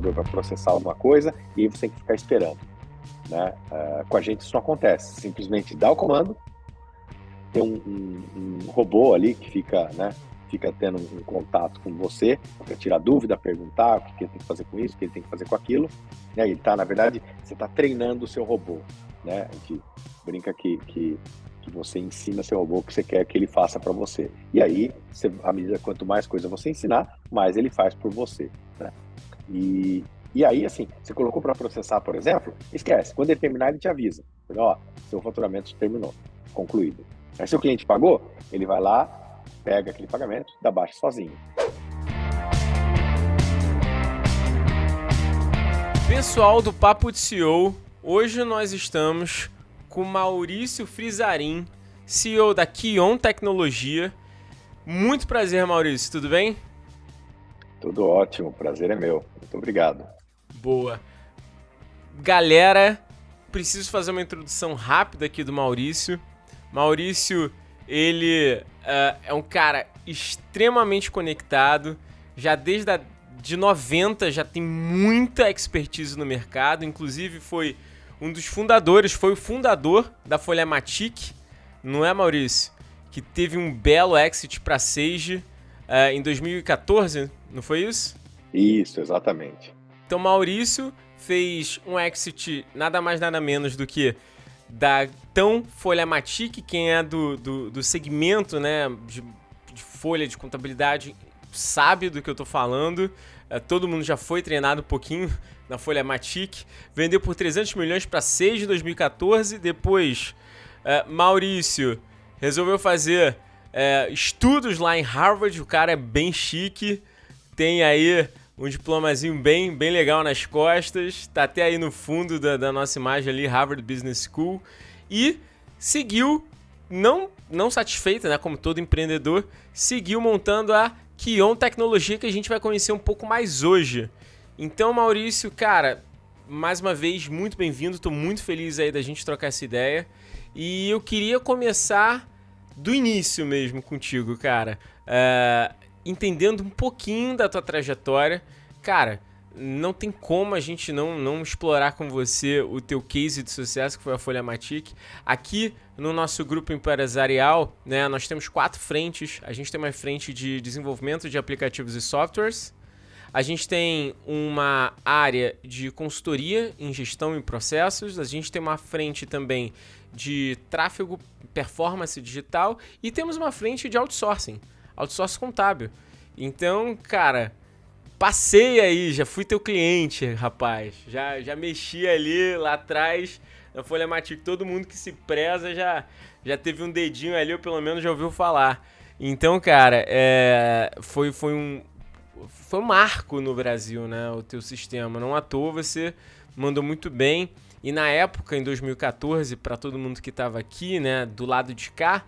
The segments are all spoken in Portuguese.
computador para processar alguma coisa e aí você tem que ficar esperando, né? Com a gente isso não acontece, simplesmente dá o comando, tem um robô ali que fica, né, fica tendo um contato com você para tirar dúvida, perguntar o que ele tem que fazer com isso, o que ele tem que fazer com aquilo, né? Ele tá, na verdade, você está treinando o seu robô, né? A gente brinca que você ensina seu robô o que você quer que ele faça para você. E aí, à medida quanto mais coisa você ensinar, mais ele faz por você, né? E aí, assim, você colocou para processar, por exemplo, esquece. Quando ele terminar, ele te avisa. Ó, seu faturamento terminou, concluído. Aí, se o cliente pagou, ele vai lá, pega aquele pagamento, dá baixa sozinho. Pessoal do Papo de CEO, hoje nós estamos com Maurício Frizarin, CEO da Kion Tecnologia. Muito prazer, Maurício, tudo bem? Tudo ótimo, o prazer é meu. Muito obrigado. Boa. Galera, preciso fazer uma introdução rápida aqui do Maurício. Maurício, ele é um cara extremamente conectado, já desde de 90 já tem muita expertise no mercado, inclusive foi um dos fundadores, foi o fundador da Folhamatic, não é, Maurício? Que teve um belo exit para Sage em 2014, não foi isso? Isso, exatamente. Então, Maurício fez um exit nada mais nada menos do que da Folhamatic, quem é do segmento, né, de folha de contabilidade sabe do que eu tô falando. Todo mundo já foi treinado um pouquinho na Folhamatic. Vendeu por 300 milhões para Sage em 2014. Depois, Maurício resolveu fazer estudos lá em Harvard. O cara é bem chique. Tem aí um diplomazinho bem legal nas costas. Tá até aí no fundo da nossa imagem ali, Harvard Business School. E seguiu, não satisfeito, né, como todo empreendedor, seguiu montando a Kion Tecnologia, que a gente vai conhecer um pouco mais hoje. Então, Maurício, cara, mais uma vez, muito bem-vindo. Tô muito feliz aí da gente trocar essa ideia. E eu queria começar do início mesmo contigo, cara. Entendendo um pouquinho da tua trajetória. Cara, não tem como a gente não explorar com você o teu case de sucesso, que foi a Folhamatic. Aqui no nosso grupo empresarial, né, nós temos 4 frentes. A gente tem uma frente de desenvolvimento de aplicativos e softwares. A gente tem uma área de consultoria em gestão e processos. A gente tem uma frente também de tráfego, performance digital. E temos uma frente de outsourcing contábil. Então, cara, passei aí, já fui teu cliente, rapaz. Já mexi ali lá atrás na Folhamatic. Todo mundo que se preza já teve um dedinho ali, ou pelo menos já ouviu falar. Então, cara, foi um marco no Brasil, né, o teu sistema. Não à toa você mandou muito bem. E na época, em 2014, para todo mundo que estava aqui, né, do lado de cá,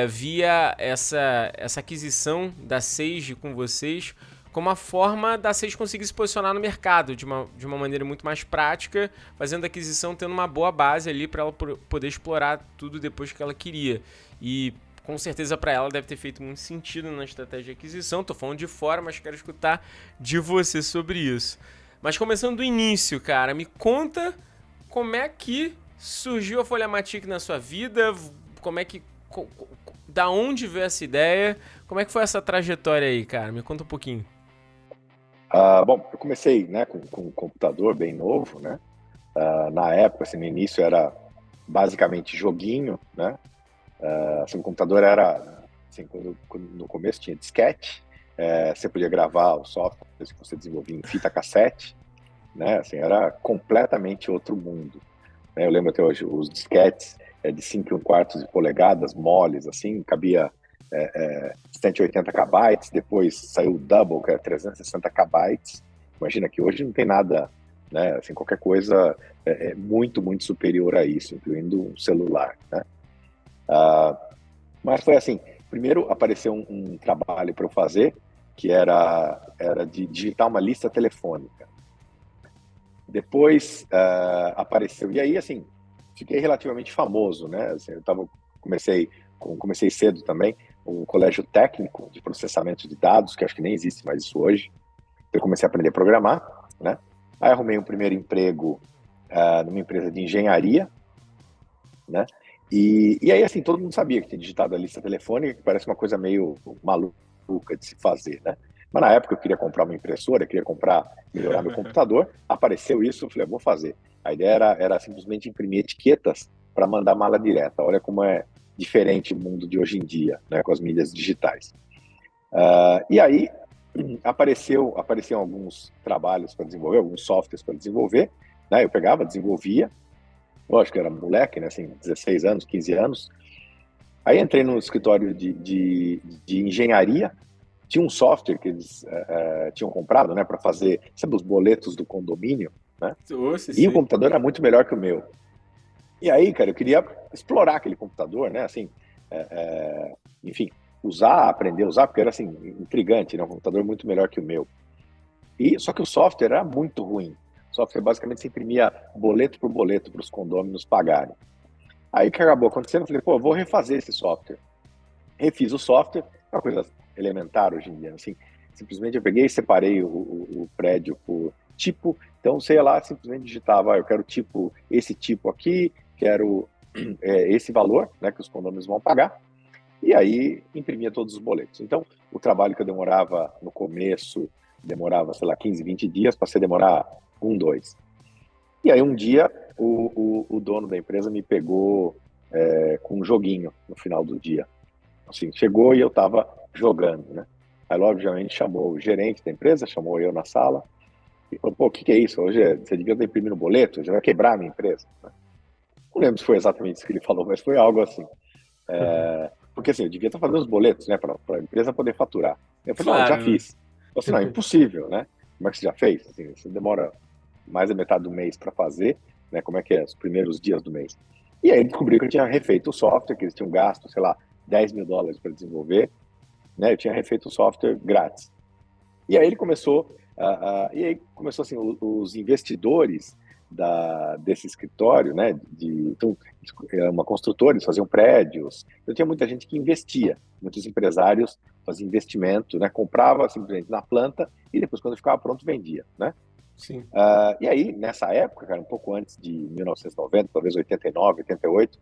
via essa aquisição da Sage com vocês como a forma da Sage conseguir se posicionar no mercado de uma maneira muito mais prática, fazendo a aquisição, tendo uma boa base ali para ela poder explorar tudo depois que ela queria. E com certeza para ela deve ter feito muito sentido na estratégia de aquisição. Tô falando de fora, mas quero escutar de você sobre isso. Mas começando do início, cara, me conta como é que surgiu a Folhamatic na sua vida, da onde veio essa ideia, como é que foi essa trajetória aí, cara? Me conta um pouquinho. Bom, eu comecei, né, com um computador bem novo, né? Na época, assim, no início era basicamente joguinho, né? Assim, o computador era, assim, quando no começo tinha disquete, você podia gravar os softwares que você desenvolvia em fita cassete, né? Assim, era completamente outro mundo, né? Eu lembro até hoje, os disquetes de 5 1/4 de polegadas, moles, assim, cabia 180 KB, depois saiu o Double, que era 360 KB. Imagina que hoje não tem nada, né? Assim, qualquer coisa é muito, muito superior a isso, incluindo um celular, né? Mas foi assim, primeiro apareceu um trabalho para eu fazer, que era de digitar uma lista telefônica. Depois apareceu, e aí assim, fiquei relativamente famoso, né? Assim, comecei cedo também, o colégio técnico de processamento de dados, que acho que nem existe mais isso hoje. Eu comecei a aprender a programar, né? Aí arrumei um primeiro emprego numa empresa de engenharia, né? E aí, assim, todo mundo sabia que tinha digitado a lista telefônica, que parece uma coisa meio maluca de se fazer, né? Mas na época eu queria comprar uma impressora, queria melhorar meu computador, apareceu isso, eu falei, eu vou fazer. A ideia era simplesmente imprimir etiquetas para mandar mala direta. Olha como é diferente o mundo de hoje em dia, né, com as mídias digitais. E aí apareciam alguns trabalhos para desenvolver, alguns softwares para desenvolver, né? Eu pegava, desenvolvia, lógico que era moleque, né, assim, 16 anos, 15 anos. Aí entrei no escritório de engenharia, tinha um software que eles tinham comprado, né, para fazer, sabe, os boletos do condomínio, né? Sim, E o sim. computador era muito melhor que o meu. E aí, cara, eu queria explorar aquele computador, né, assim, enfim, aprender a usar, porque era, assim, intrigante, né, um computador muito melhor que o meu. Só que o software era muito ruim. O software, basicamente, se imprimia boleto por boleto para os condôminos pagarem. Aí que acabou acontecendo, eu falei, pô, vou refazer esse software. Refiz o software, uma coisa elementar hoje em dia, assim, simplesmente eu peguei e separei o prédio por tipo, então, sei lá, simplesmente digitava, eu quero esse tipo aqui, quero esse valor, né, que os condôminos vão pagar, e aí imprimia todos os boletos. Então, o trabalho que eu demorava no começo, demorava, sei lá, 15, 20 dias, passei a demorar 2. E aí um dia o dono da empresa me pegou com um joguinho no final do dia. Assim, chegou e eu estava jogando, né? Aí, obviamente, chamou o gerente da empresa, chamou eu na sala e falou, pô, o que é isso? Hoje você devia estar imprimindo boleto, já vai quebrar a minha empresa. Não lembro se foi exatamente isso que ele falou, mas foi algo assim. Porque assim, eu devia estar fazendo os boletos, né, para a empresa poder faturar. Eu falei, não, já Claro, né? fiz. Eu falei, não, impossível, né? Como é que você já fez? Assim, você demora mais da metade do mês para fazer, né? Como é que é os primeiros dias do mês? E aí ele descobriu que eu tinha refeito o software, que eles tinham gasto, sei lá, $10.000 para desenvolver, né? Eu tinha refeito o software grátis. E aí ele começou, assim, os investidores desse escritório, né? Então, uma construtora, eles faziam prédios. Então tinha muita gente que investia, muitos empresários faziam investimento, né? Comprava simplesmente na planta e depois, quando ficava pronto, vendia, né? Sim. E aí, nessa época, cara, um pouco antes de 1990, talvez 89, 88,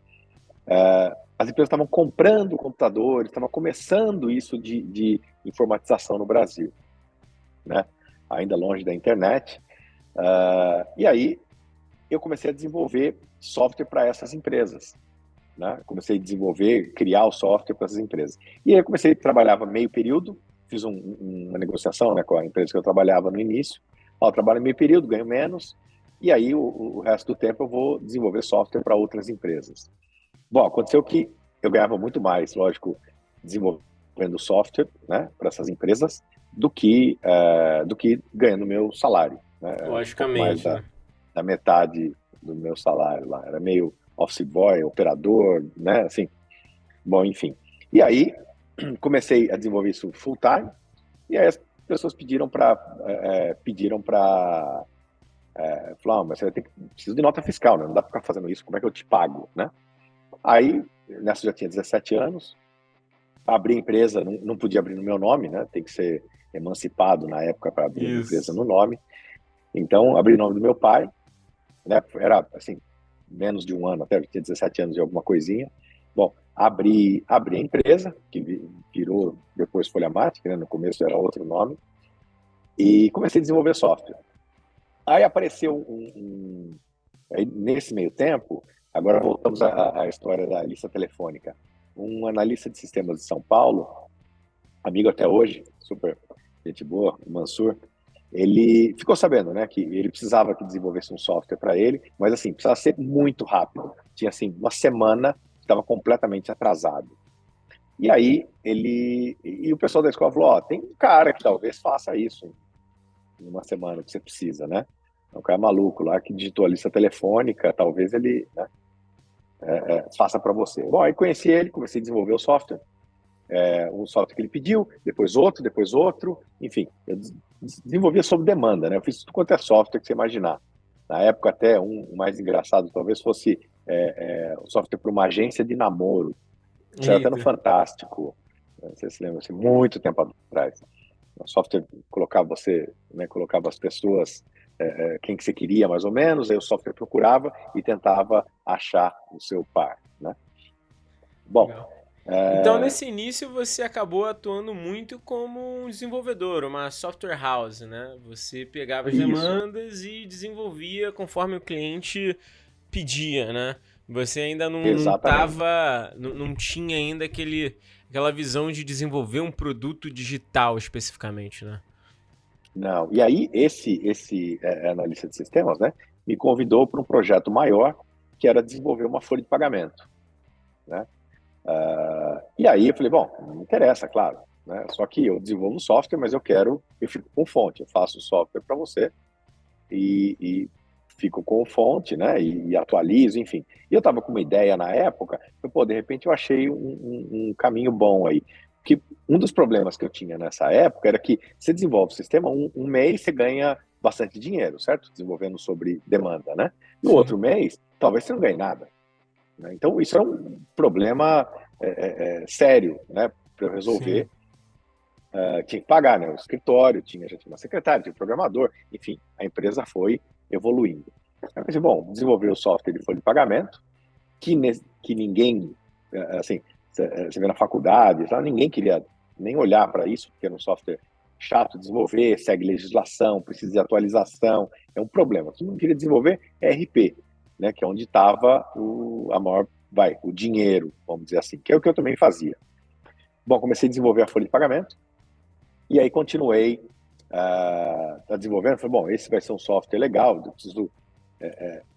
as empresas estavam comprando computadores, estavam começando isso de informatização no Brasil, né? Ainda longe da internet. E aí, eu comecei a desenvolver software para essas empresas, né? Comecei a desenvolver, criar o software para essas empresas. E aí eu comecei, trabalhava meio período, fiz uma negociação, né, com a empresa que eu trabalhava no início. Ó, eu trabalho meio período, ganho menos, e aí o resto do tempo eu vou desenvolver software para outras empresas. Bom, aconteceu que eu ganhava muito mais, lógico, desenvolvendo software, né, para essas empresas, do que ganhando meu salário, né? Um pouco mais Logicamente, né? da metade do meu salário lá. Era meio office boy, operador, né? Assim, bom, enfim. E aí comecei a desenvolver isso full time. E aí as pessoas falar, mas você vai ter que preciso de nota fiscal, né? Não dá para ficar fazendo isso. Como é que eu te pago, né? Aí nessa eu já tinha 17 anos, abri a empresa, não podia abrir no meu nome, né? Tem que ser emancipado na época para abrir uma empresa Isso. no nome. Então abri o nome do meu pai, né? Era assim, menos de um ano, até eu tinha 17 anos e alguma coisinha. Bom, abri a empresa, que virou depois Folha Mática, né? No começo era outro nome, e comecei a desenvolver software. Aí apareceu aí, nesse meio tempo, agora voltamos à história da lista telefônica. Um analista de sistemas de São Paulo, amigo até hoje, super gente boa, o Mansur, ele ficou sabendo, né, que ele precisava que desenvolvesse um software para ele, mas assim, precisava ser muito rápido. Tinha assim uma semana, estava completamente atrasado. E aí o pessoal da escola falou, ó, tem um cara que talvez faça isso em uma semana que você precisa, né? É um cara maluco lá que digitou a lista telefônica, talvez ele, né, faça para você. Bom, aí conheci ele, comecei a desenvolver o software, um software que ele pediu, depois outro, enfim, eu desenvolvia sob demanda, né? Eu fiz tudo quanto é software que você imaginar. Na época, até o mais engraçado talvez fosse o software para uma agência de namoro. Saiu até no Eita. Fantástico, não sei se você lembra, assim, muito tempo atrás. O software colocava as pessoas quem que você queria mais ou menos, aí o software procurava e tentava achar o seu par, né? Bom, Legal. Então, nesse início, você acabou atuando muito como um desenvolvedor, uma software house, né? Você pegava as isso, demandas e desenvolvia conforme o cliente pedia, né? Você ainda não exatamente. tava, não tinha ainda aquela visão de desenvolver um produto digital especificamente, né? Não, e aí esse analista de sistemas, né, me convidou para um projeto maior, que era desenvolver uma folha de pagamento, né? E aí eu falei, bom, não me interessa, claro, né? Só que eu desenvolvo um software, mas eu fico com fonte, eu faço o software para você e fico com fonte, né? E atualizo, enfim. E eu estava com uma ideia na época, pô, de repente eu achei um caminho bom aí. Que um dos problemas que eu tinha nessa época era que você desenvolve o sistema, um mês você ganha bastante dinheiro, certo? Desenvolvendo sobre demanda, né? No Sim, outro mês, talvez você não ganhe nada, né? Então, isso é um problema sério, né? Para eu sim. resolver. Tinha que pagar, né? O escritório, já tinha uma secretária, tinha um programador, enfim, a empresa foi evoluindo. Eu pensei, bom, desenvolver o software de folha de pagamento, que ninguém, assim, você vê na faculdade, ninguém queria nem olhar para isso, porque era um software chato de desenvolver, segue legislação, precisa de atualização, é um problema. Todo mundo queria desenvolver RP, né, que é onde estava o dinheiro, vamos dizer assim, que é o que eu também fazia. Bom, comecei a desenvolver a folha de pagamento, e aí continuei desenvolvendo. Falei, bom, esse vai ser um software legal, eu preciso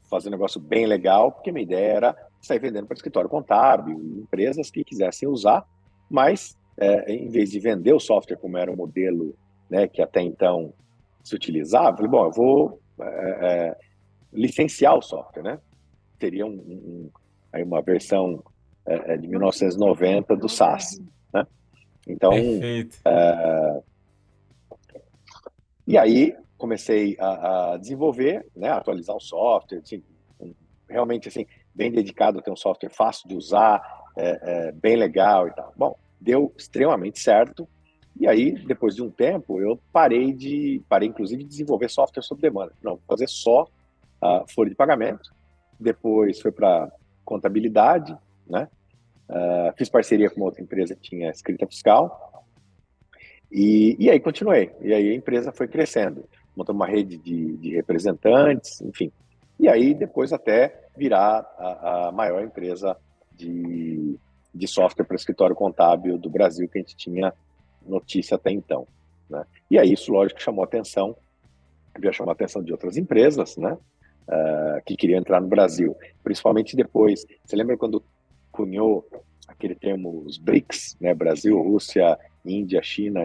fazer um negócio bem legal, porque minha ideia era sair vendendo para escritório contábil, empresas que quisessem usar, mas em vez de vender o software como era o modelo, né, que até então se utilizava, falei, bom, eu vou licenciar o software, né? Teria aí uma versão de 1990 do SaaS, né? Então, Perfeito. e aí comecei a desenvolver, né, a atualizar o software, assim, realmente assim, bem dedicado a ter um software fácil de usar, bem legal e tal. Bom, deu extremamente certo. E aí, depois de um tempo, eu parei inclusive de desenvolver software sob demanda. Não, vou fazer só a folha de pagamento. Depois foi para contabilidade, né? Fiz parceria com uma outra empresa que tinha escrita fiscal. E aí continuei. E aí a empresa foi crescendo, montando uma rede de representantes, enfim. E aí depois até virar a maior empresa de software para escritório contábil do Brasil que a gente tinha notícia até então, né? E aí isso, lógico, chamou atenção, já chamou a atenção de outras empresas, né? Que queriam entrar no Brasil. Principalmente depois, você lembra quando cunhou aquele termo, os BRICS, né? Brasil, Rússia, Índia, China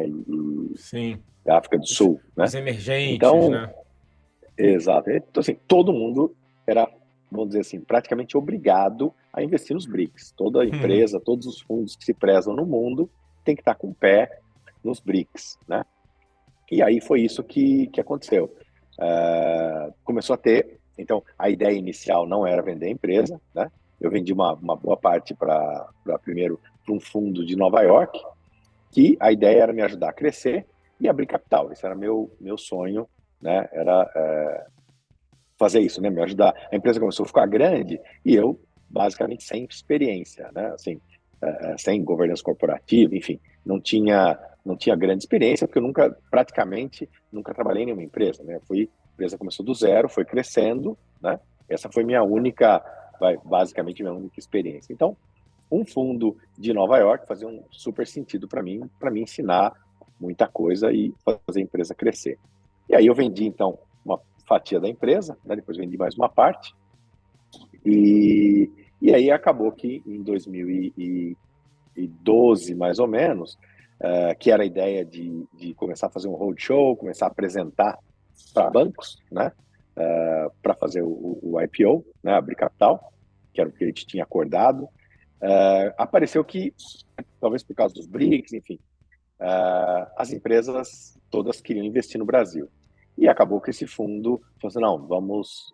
Sim. e África do Os, Sul, né? os emergentes, Então, né? exato. Então, assim, todo mundo era, vamos dizer assim, praticamente obrigado a investir nos BRICS. Toda empresa, todos os fundos que se prezam no mundo tem que estar com o pé nos BRICS, né? E aí foi isso que aconteceu. Começou a ter, então, a ideia inicial não era vender a empresa, né? Eu vendi uma boa parte primeiro para um fundo de Nova York, que a ideia era me ajudar a crescer e abrir capital. Esse era meu sonho, né? Era fazer isso, né? Me ajudar. A empresa começou a ficar grande e eu, basicamente, sem experiência, né? Assim, sem governança corporativa, enfim, não tinha grande experiência, porque eu praticamente, nunca trabalhei em nenhuma empresa, né? A empresa começou do zero, foi crescendo, né? Essa foi basicamente minha única experiência. Então, um fundo de Nova York fazia um super sentido para me ensinar muita coisa e fazer a empresa crescer. E aí eu vendi, então, uma fatia da empresa, né? Depois vendi mais uma parte, e aí acabou que em 2012, mais ou menos, que era a ideia de começar a fazer um roadshow, começar a apresentar para bancos, né? Para fazer o IPO, né? Abrir capital, que era o que a gente tinha acordado. Apareceu que, talvez por causa dos BRICS, enfim, as empresas todas queriam investir no Brasil. E acabou que esse fundo falou assim, não, vamos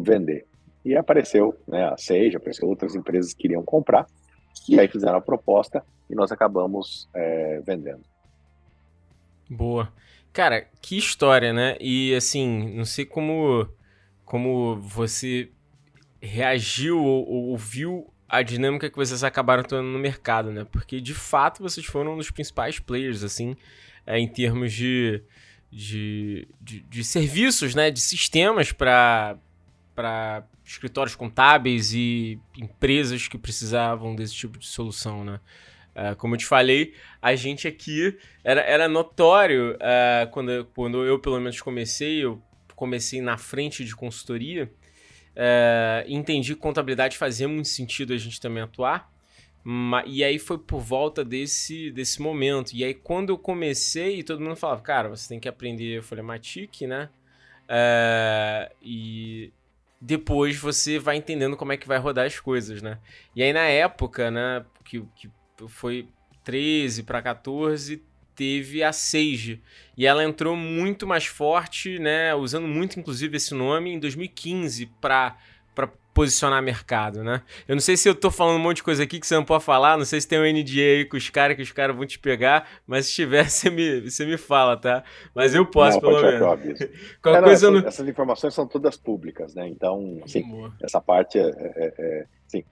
vender. E apareceu, né, a Sage, apareceu outras empresas que queriam comprar, e aí fizeram a proposta e nós acabamos vendendo. Boa. Cara, que história, né? E assim, não sei como você reagiu ou viu a dinâmica que vocês acabaram tendo no mercado, né? Porque de fato vocês foram um dos principais players, assim, em termos de serviços, né? De sistemas para escritórios contábeis e empresas que precisavam desse tipo de solução, né? Como eu te falei, a gente aqui era notório quando eu, pelo menos, eu comecei na frente de consultoria, entendi que contabilidade fazia muito sentido a gente também atuar, e aí foi por volta desse momento. E aí, quando eu comecei, todo mundo falava, cara, você tem que aprender Folhamatic, né? E depois você vai entendendo como é que vai rodar as coisas, né? E aí, na época, né, que foi 13 para 14, teve a Sage. E ela entrou muito mais forte, né? Usando muito, inclusive, esse nome em 2015 para posicionar mercado, né? Eu não sei se eu tô falando um monte de coisa aqui que você não pode falar, não sei se tem um NDA aí com os caras, que os caras vão te pegar, mas se tiver, você me fala, tá? Mas eu posso, Não, pelo pode tirar que eu menos. aviso. Qualquer coisa eu não... Essas informações são todas públicas, né? Então, assim, Boa. essa parte assim,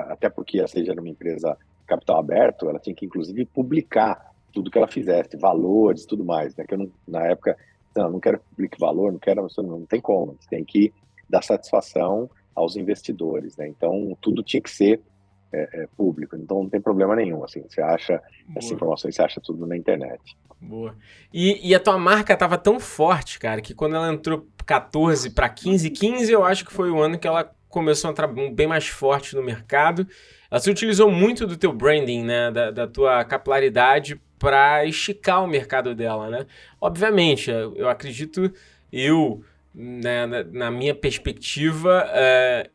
até porque a Seja era uma empresa capital aberto, ela tinha que, inclusive, publicar tudo que ela fizesse, valores, tudo mais, né? Que eu não, na época, não quero que publique valor, não tem como, você tem que dar satisfação aos investidores, né? Então, tudo tinha que ser público, então não tem problema nenhum, assim, você acha, essas Boa. informações você acha tudo na internet. Boa. E a tua marca tava tão forte, cara, que quando ela entrou 14 para 15 eu acho que foi o ano que ela começou a entrar bem mais forte no mercado. Ela se utilizou muito do teu branding, né, da tua capilaridade para esticar o mercado dela, né? Obviamente, eu acredito, né, na minha perspectiva,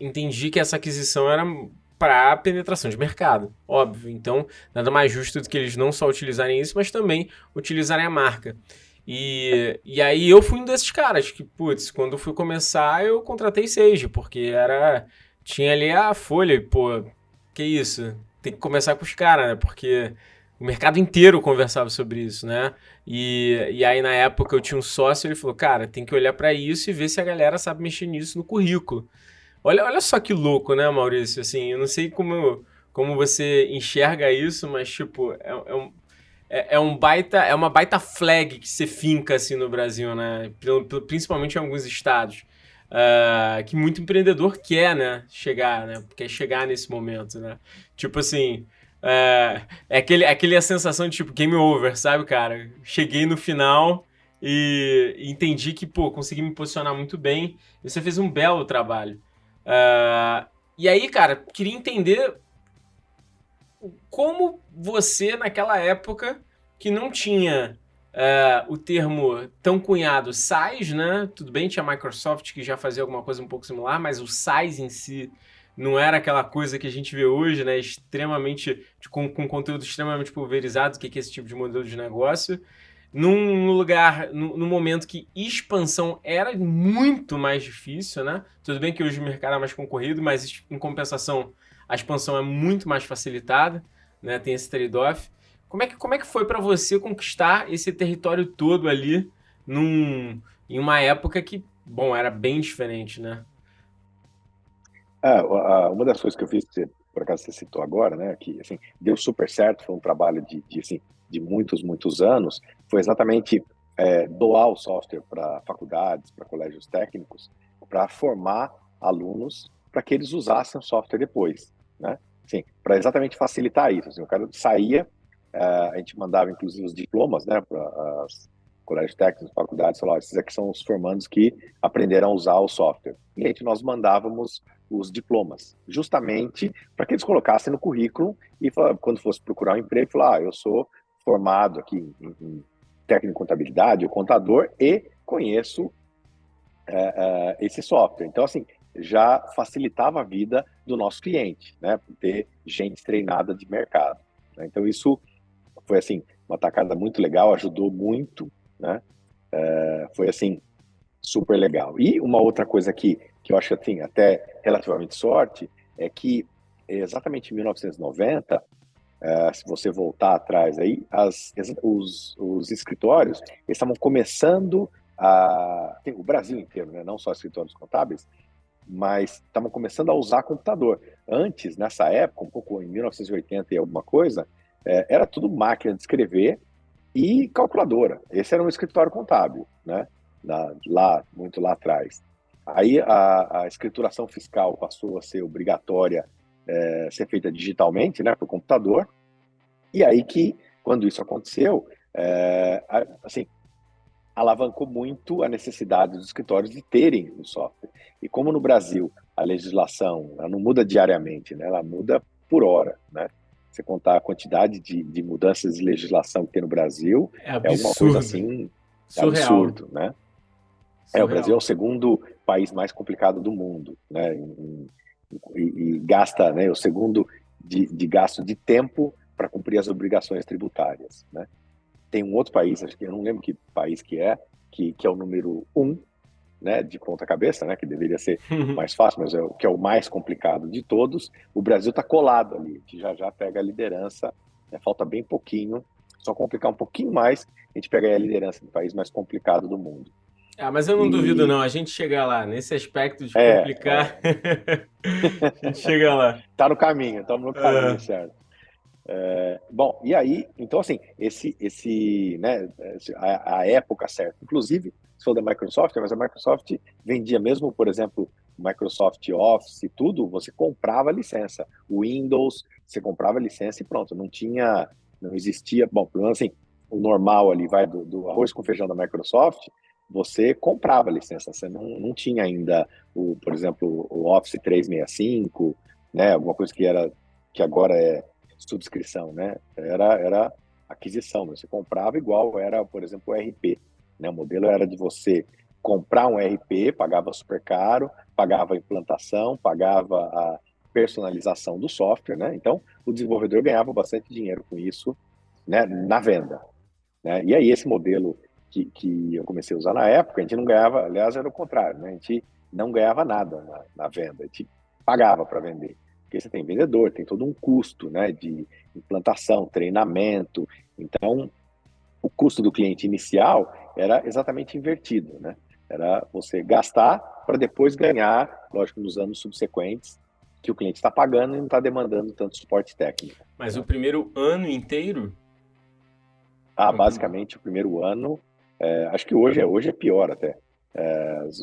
entendi que essa aquisição era para penetração de mercado, óbvio. Então, nada mais justo do que eles não só utilizarem isso, mas também utilizarem a marca. E aí eu fui um desses caras que, putz, quando eu fui começar, eu contratei Sage, porque tinha ali a folha, e, pô, que isso? Tem que começar com os caras, né? Porque o mercado inteiro conversava sobre isso, né? E aí, na época, eu tinha um sócio, ele falou, cara, tem que olhar para isso e ver se a galera sabe mexer nisso no currículo. Olha só que louco, né, Maurício? Assim, eu não sei como você enxerga isso, mas, tipo, é uma baita flag que você finca, assim, no Brasil, né? Principalmente em alguns estados. Que muito empreendedor quer, né? Chegar, né? Quer chegar nesse momento, né? Tipo assim, aquele a sensação de, tipo, game over, sabe, cara? Cheguei no final e entendi que, pô, consegui me posicionar muito bem. E você fez um belo trabalho. E aí, cara, queria entender como você, naquela época, que não tinha o termo tão cunhado SaaS, né? Tudo bem, tinha a Microsoft que já fazia alguma coisa um pouco similar, mas o SaaS em si não era aquela coisa que a gente vê hoje, né? Extremamente, com conteúdo extremamente pulverizado, o que é esse tipo de modelo de negócio. Num momento que expansão era muito mais difícil, né? Tudo bem que hoje o mercado é mais concorrido, mas em compensação a expansão é muito mais facilitada, né? Tem esse trade-off. Como é que foi para você conquistar esse território todo ali em uma época que, bom, era bem diferente, né? Uma das coisas que eu fiz, por acaso você citou agora, né, que assim, deu super certo, foi um trabalho assim, de muitos anos, foi exatamente doar o software para faculdades, para colégios técnicos, para formar alunos para que eles usassem o software depois, né? Assim, para exatamente facilitar isso. Assim, o cara saía, a gente mandava inclusive os diplomas, né, para os colégios técnicos, faculdades, falava, esses aqui são os formandos que aprenderam a usar o software. E aí nós mandávamos os diplomas, justamente para que eles colocassem no currículo e quando fosse procurar um emprego, falar, eu sou formado aqui em técnico de contabilidade, ou contador, e conheço esse software. Então, assim, já facilitava a vida do nosso cliente, né, por ter gente treinada de mercado. Né? Então, isso foi, assim, uma tacada muito legal, ajudou muito, né, foi, assim, super legal. E uma outra coisa que eu acho, até relativamente sorte, é que exatamente em 1990, Se você voltar atrás aí, os escritórios eles estavam começando o Brasil inteiro, né? Não só escritórios contábeis, mas estavam começando a usar computador. Antes, nessa época, um pouco em 1980 e alguma coisa, era tudo máquina de escrever e calculadora. Esse era um escritório contábil, né? Muito lá atrás. Aí a escrituração fiscal passou a ser obrigatória, ser feita digitalmente, né, por computador. E aí que, quando isso aconteceu, assim, alavancou muito a necessidade dos escritórios de terem o software. E como no Brasil a legislação ela não muda diariamente, né, ela muda por hora, né? Você contar a quantidade de mudanças de legislação que tem no Brasil É é alguma coisa absurdo. assim Surreal. absurdo, né? O Brasil é Surreal. o segundo país mais complicado do mundo, né? E gasta, né, o segundo de gasto de tempo para cumprir as obrigações tributárias, né? Tem um outro país, acho que eu não lembro que país que é o número um, né, de ponta cabeça, né, que deveria ser mais fácil, mas que é o mais complicado de todos. O Brasil está colado ali, que já pega a liderança, né, falta bem pouquinho, só complicar um pouquinho mais, a gente pega aí a liderança do país mais complicado do mundo. Ah, mas eu não duvido, E não. A gente chega lá. Nesse aspecto de é, complicar, a gente chega lá. tá no caminho, estamos no caminho, Ah, certo? Bom, e aí, então assim, né, a época certa, inclusive, se for da Microsoft, mas a Microsoft vendia mesmo, por exemplo, Microsoft Office e tudo, você comprava a licença. O Windows, você comprava a licença e pronto, não existia, bom, pelo menos assim, o normal ali, vai do arroz com feijão da Microsoft, você comprava a licença, você não tinha ainda, por exemplo, o Office 365, né, alguma coisa que agora é subscrição, né? Era aquisição, você comprava igual era, por exemplo, o RP, né? O modelo era de você comprar um RP, pagava super caro, pagava a implantação, pagava a personalização do software, né? Então, o desenvolvedor ganhava bastante dinheiro com isso, né? Na venda, né? E aí esse modelo que eu comecei a usar na época, a gente não ganhava, aliás, era o contrário, né? A gente não ganhava nada na venda, a gente pagava para vender. Porque você tem vendedor, tem todo um custo, né, de implantação, treinamento. Então, o custo do cliente inicial era exatamente invertido, né? Era você gastar para depois ganhar, lógico, nos anos subsequentes, que o cliente está pagando e não está demandando tanto suporte técnico. mas o Né? primeiro ano inteiro? O prim- Basicamente, o primeiro ano, acho que hoje é pior até.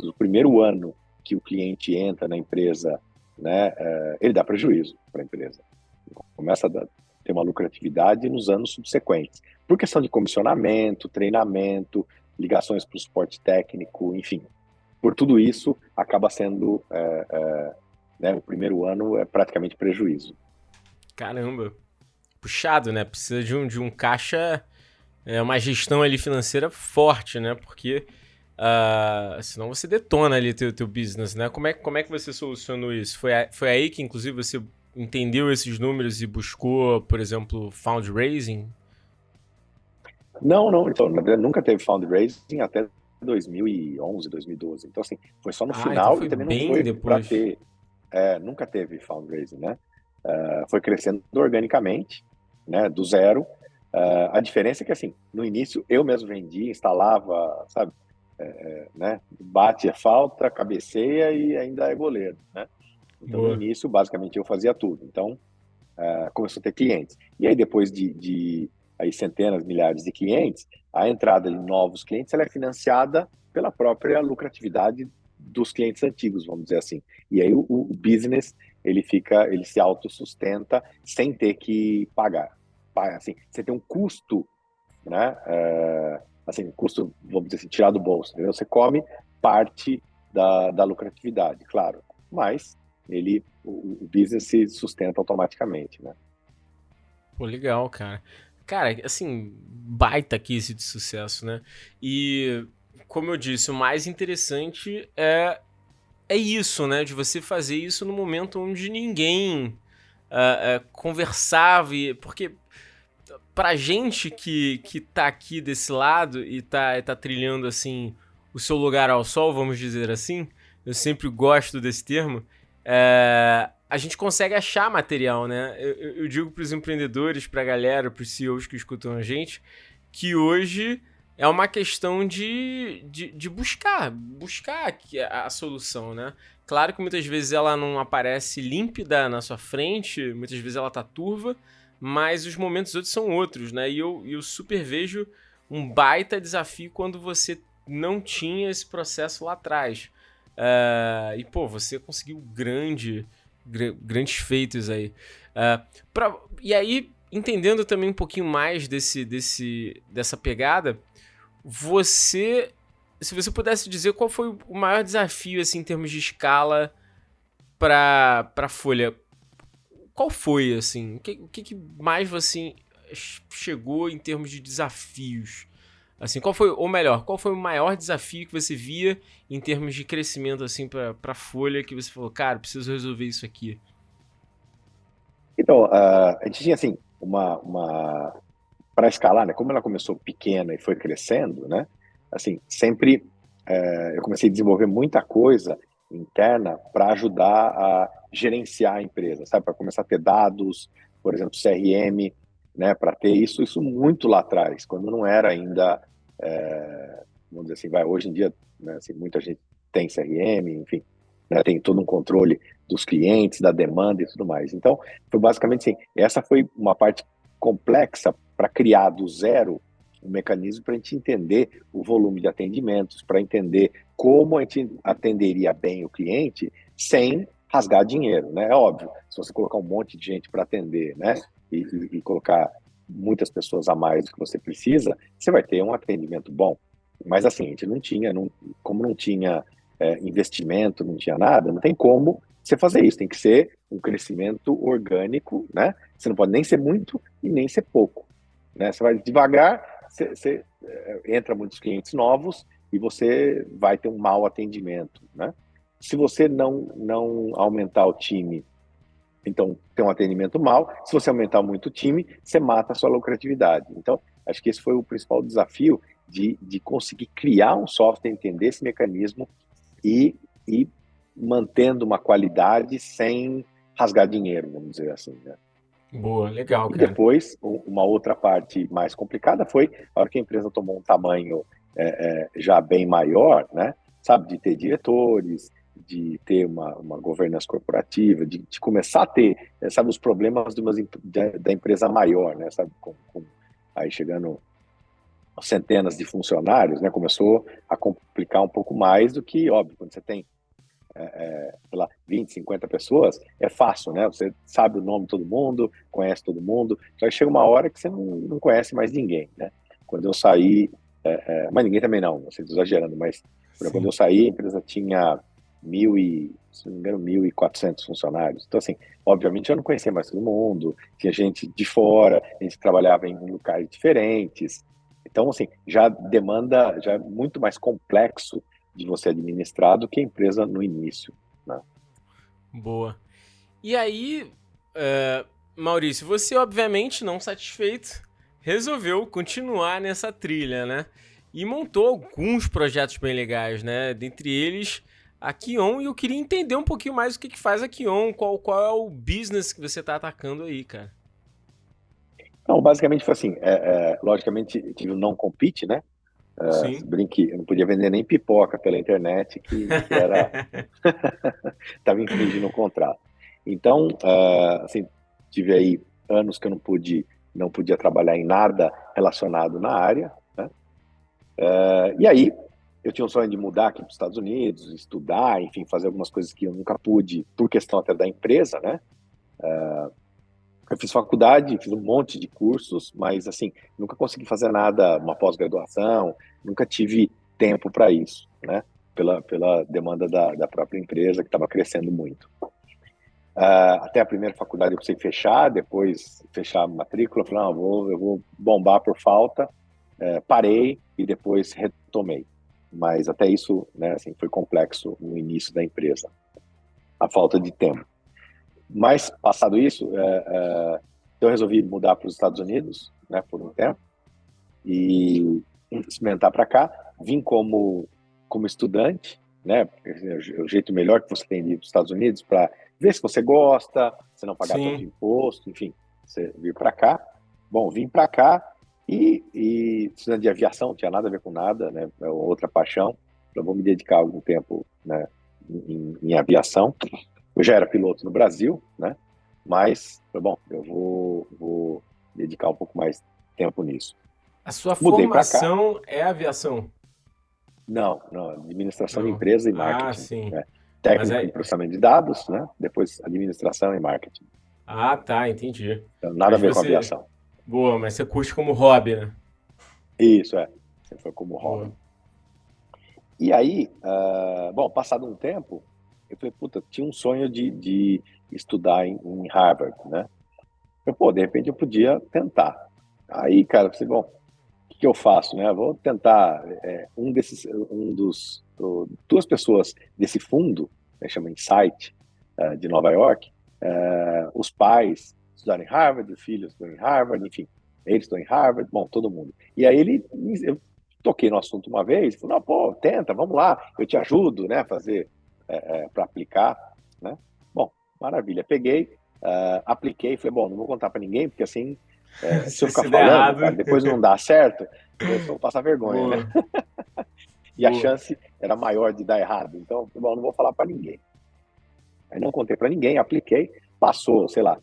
O primeiro ano que o cliente entra na empresa, né, ele dá prejuízo para a empresa. Começa a ter uma lucratividade nos anos subsequentes. Por questão de comissionamento, treinamento, ligações para o suporte técnico, enfim. Por tudo isso, acaba sendo, né, o primeiro ano é praticamente prejuízo. Caramba. Puxado, né? Precisa de um caixa, uma gestão ali financeira forte, né? Porque senão você detona ali teu business, né? Como é que você solucionou isso? Foi aí que, inclusive, você entendeu esses números e buscou, por exemplo, fundraising? Não, então, na verdade, nunca teve fundraising até 2011, 2012. Então, assim, foi só no Ah, então final e foi também não bem foi para depois. ter, nunca teve fundraising, né? Foi crescendo organicamente, né, do zero. A diferença é que, assim, no início eu mesmo vendia, instalava, sabe, né, bate é falta, cabeceia e ainda é goleiro, né? Então, no Boa. início, basicamente, eu fazia tudo. Então, começou a ter clientes. E aí, depois de aí, centenas, milhares de clientes, a entrada de novos clientes ela é financiada pela própria lucratividade dos clientes antigos, vamos dizer assim. E aí o business ele se autossustenta sem ter que pagar. Assim, você tem um custo, né? Assim, custo, vamos dizer assim, tirar do bolso. Entendeu? Você come parte da lucratividade, claro, mas o business se sustenta automaticamente, né? Pô, legal, cara. Cara, assim, baita case de sucesso, né? E, como eu disse, o mais interessante é isso, né? De você fazer isso no momento onde ninguém conversava. Porque pra gente que tá aqui desse lado e tá trilhando, assim, o seu lugar ao sol, vamos dizer assim, eu sempre gosto desse termo, a gente consegue achar material, né? Eu digo para os empreendedores, para a galera, para os CEOs que escutam a gente, que hoje é uma questão de buscar a solução, né? Claro que muitas vezes ela não aparece límpida na sua frente, muitas vezes ela tá turva, mas os momentos outros são outros, né? E eu super vejo um baita desafio quando você não tinha esse processo lá atrás. E, pô, você conseguiu grandes feitos aí. E aí, entendendo também um pouquinho mais dessa pegada, se você pudesse dizer qual foi o maior desafio, assim, em termos de escala pra Folha, qual foi, assim? O que mais você chegou em termos de desafios? Assim, qual foi o maior desafio que você via em termos de crescimento, assim, pra Folha, que você falou, cara, preciso resolver isso aqui? Então, a gente tinha, assim, para escalar, né? Como ela começou pequena e foi crescendo, né? Assim, sempre eu comecei a desenvolver muita coisa interna para ajudar a gerenciar a empresa, sabe? Para começar a ter dados, por exemplo, CRM, né? Para ter isso muito lá atrás, quando não era ainda, vamos dizer assim, hoje em dia, né? Assim, muita gente tem CRM, enfim, né? Tem todo um controle dos clientes, da demanda e tudo mais. Então, foi basicamente assim, essa foi uma parte complexa para criar do zero um mecanismo para a gente entender o volume de atendimentos, para entender como a gente atenderia bem o cliente sem rasgar dinheiro, né? É óbvio, se você colocar um monte de gente para atender, né, e colocar muitas pessoas a mais do que você precisa, você vai ter um atendimento bom. Mas assim, a gente não tinha, como não tinha investimento, não tinha nada, não tem como você fazer isso, tem que ser um crescimento orgânico, né? Você não pode nem ser muito e nem ser pouco, né? Você vai devagar, você entra muitos clientes novos e você vai ter um mau atendimento, né? Se você não aumentar o time, então tem um atendimento mau. Se você aumentar muito o time, você mata a sua lucratividade. Então, acho que esse foi o principal desafio de conseguir criar um software, entender esse mecanismo e mantendo uma qualidade sem rasgar dinheiro, vamos dizer assim, né? Boa, legal, E cara. depois, uma outra parte mais complicada foi a hora que a empresa tomou um tamanho já bem maior, né? Sabe, de ter diretores, de ter uma governança corporativa, de começar a ter, sabe, os problemas da empresa maior, né? Sabe, aí chegando centenas de funcionários, né? Começou a complicar um pouco mais do que, óbvio, quando você tem sei lá, 20, 50 pessoas, é fácil, né? Você sabe o nome de todo mundo, conhece todo mundo, só que chega uma hora que você não conhece mais ninguém, né? Quando eu saí, mas ninguém também não, você está exagerando, mas quando eu saí, a empresa tinha se não me engano, 1.400 funcionários. Então, assim, obviamente eu não conhecia mais todo mundo, tinha gente de fora, a gente trabalhava em lugares diferentes. Então, assim, já é muito mais complexo de você administrar do que a empresa no início, né? Boa. E aí, Maurício, você obviamente não satisfeito, resolveu continuar nessa trilha, né? E montou alguns projetos bem legais, né? Dentre eles, a Kion. E eu queria entender um pouquinho mais o que faz a Kion, qual é o business que você tá atacando aí, cara. Então, basicamente foi assim, logicamente tive um não compete, né? Sim. Brinque, eu não podia vender nem pipoca pela internet, que era estava infringindo o contrato. Então, assim, tive aí anos que eu não podia trabalhar em nada relacionado na área, né? E aí eu tinha um sonho de mudar aqui para os Estados Unidos, estudar, enfim, fazer algumas coisas que eu nunca pude, por questão até da empresa, né? Eu fiz faculdade, fiz um monte de cursos, mas assim, nunca consegui fazer nada, uma pós-graduação, nunca tive tempo para isso, né? Pela demanda da própria empresa, que estava crescendo muito. Até a primeira faculdade eu precisei fechar, depois fechar a matrícula, falei, não, eu vou bombar por falta, parei e depois retomei. Mas até isso, né, assim, foi complexo no início da empresa, a falta de tempo. Mas, passado isso, eu resolvi mudar para os Estados Unidos, né, por um tempo, e experimentar para cá. Vim como estudante, né? É o jeito melhor que você tem de ir para os Estados Unidos para ver se você gosta, você não pagar tanto Sim. imposto, enfim, você vir para cá. Bom, vim para cá e estudando de aviação, não tinha nada a ver com nada, né? É outra paixão. Eu vou me dedicar algum tempo, né, em aviação. Eu já era piloto no Brasil, né? Mas, bom, eu vou dedicar um pouco mais tempo nisso. A sua Mudei para cá. formação é aviação? Não, administração de Não. empresa e Ah, marketing, sim. né? Mas Técnico em é. processamento de dados, né? Depois administração e marketing. Ah, tá, entendi. Então, nada a Mas ver com você. aviação. Boa, mas você curte como hobby, né? Isso, é. Sempre foi como hobby. Boa. E aí, bom, passado um tempo, eu falei, puta, tinha um sonho de estudar em Harvard, né? Pô, de repente eu podia tentar. Aí, cara, eu falei, bom, o que eu faço, né? Eu vou tentar, duas pessoas desse fundo, né, chama Insight, de Nova York, os pais estudaram em Harvard, o filho estudou em Harvard, enfim, eles estão em Harvard, bom, todo mundo. E aí eu toquei no assunto uma vez, falei, não, pô, tenta, vamos lá, eu te ajudo, né, a fazer, para aplicar, né? Bom, maravilha, peguei, apliquei, falei, bom, não vou contar para ninguém, porque assim, se eu ficar Se der falando, errado. cara, depois não dá certo, eu vou passar vergonha, né? Boa, E a boa. chance era maior de dar errado, então, bom, não vou falar para ninguém. Aí não contei para ninguém, apliquei, passou, sei lá,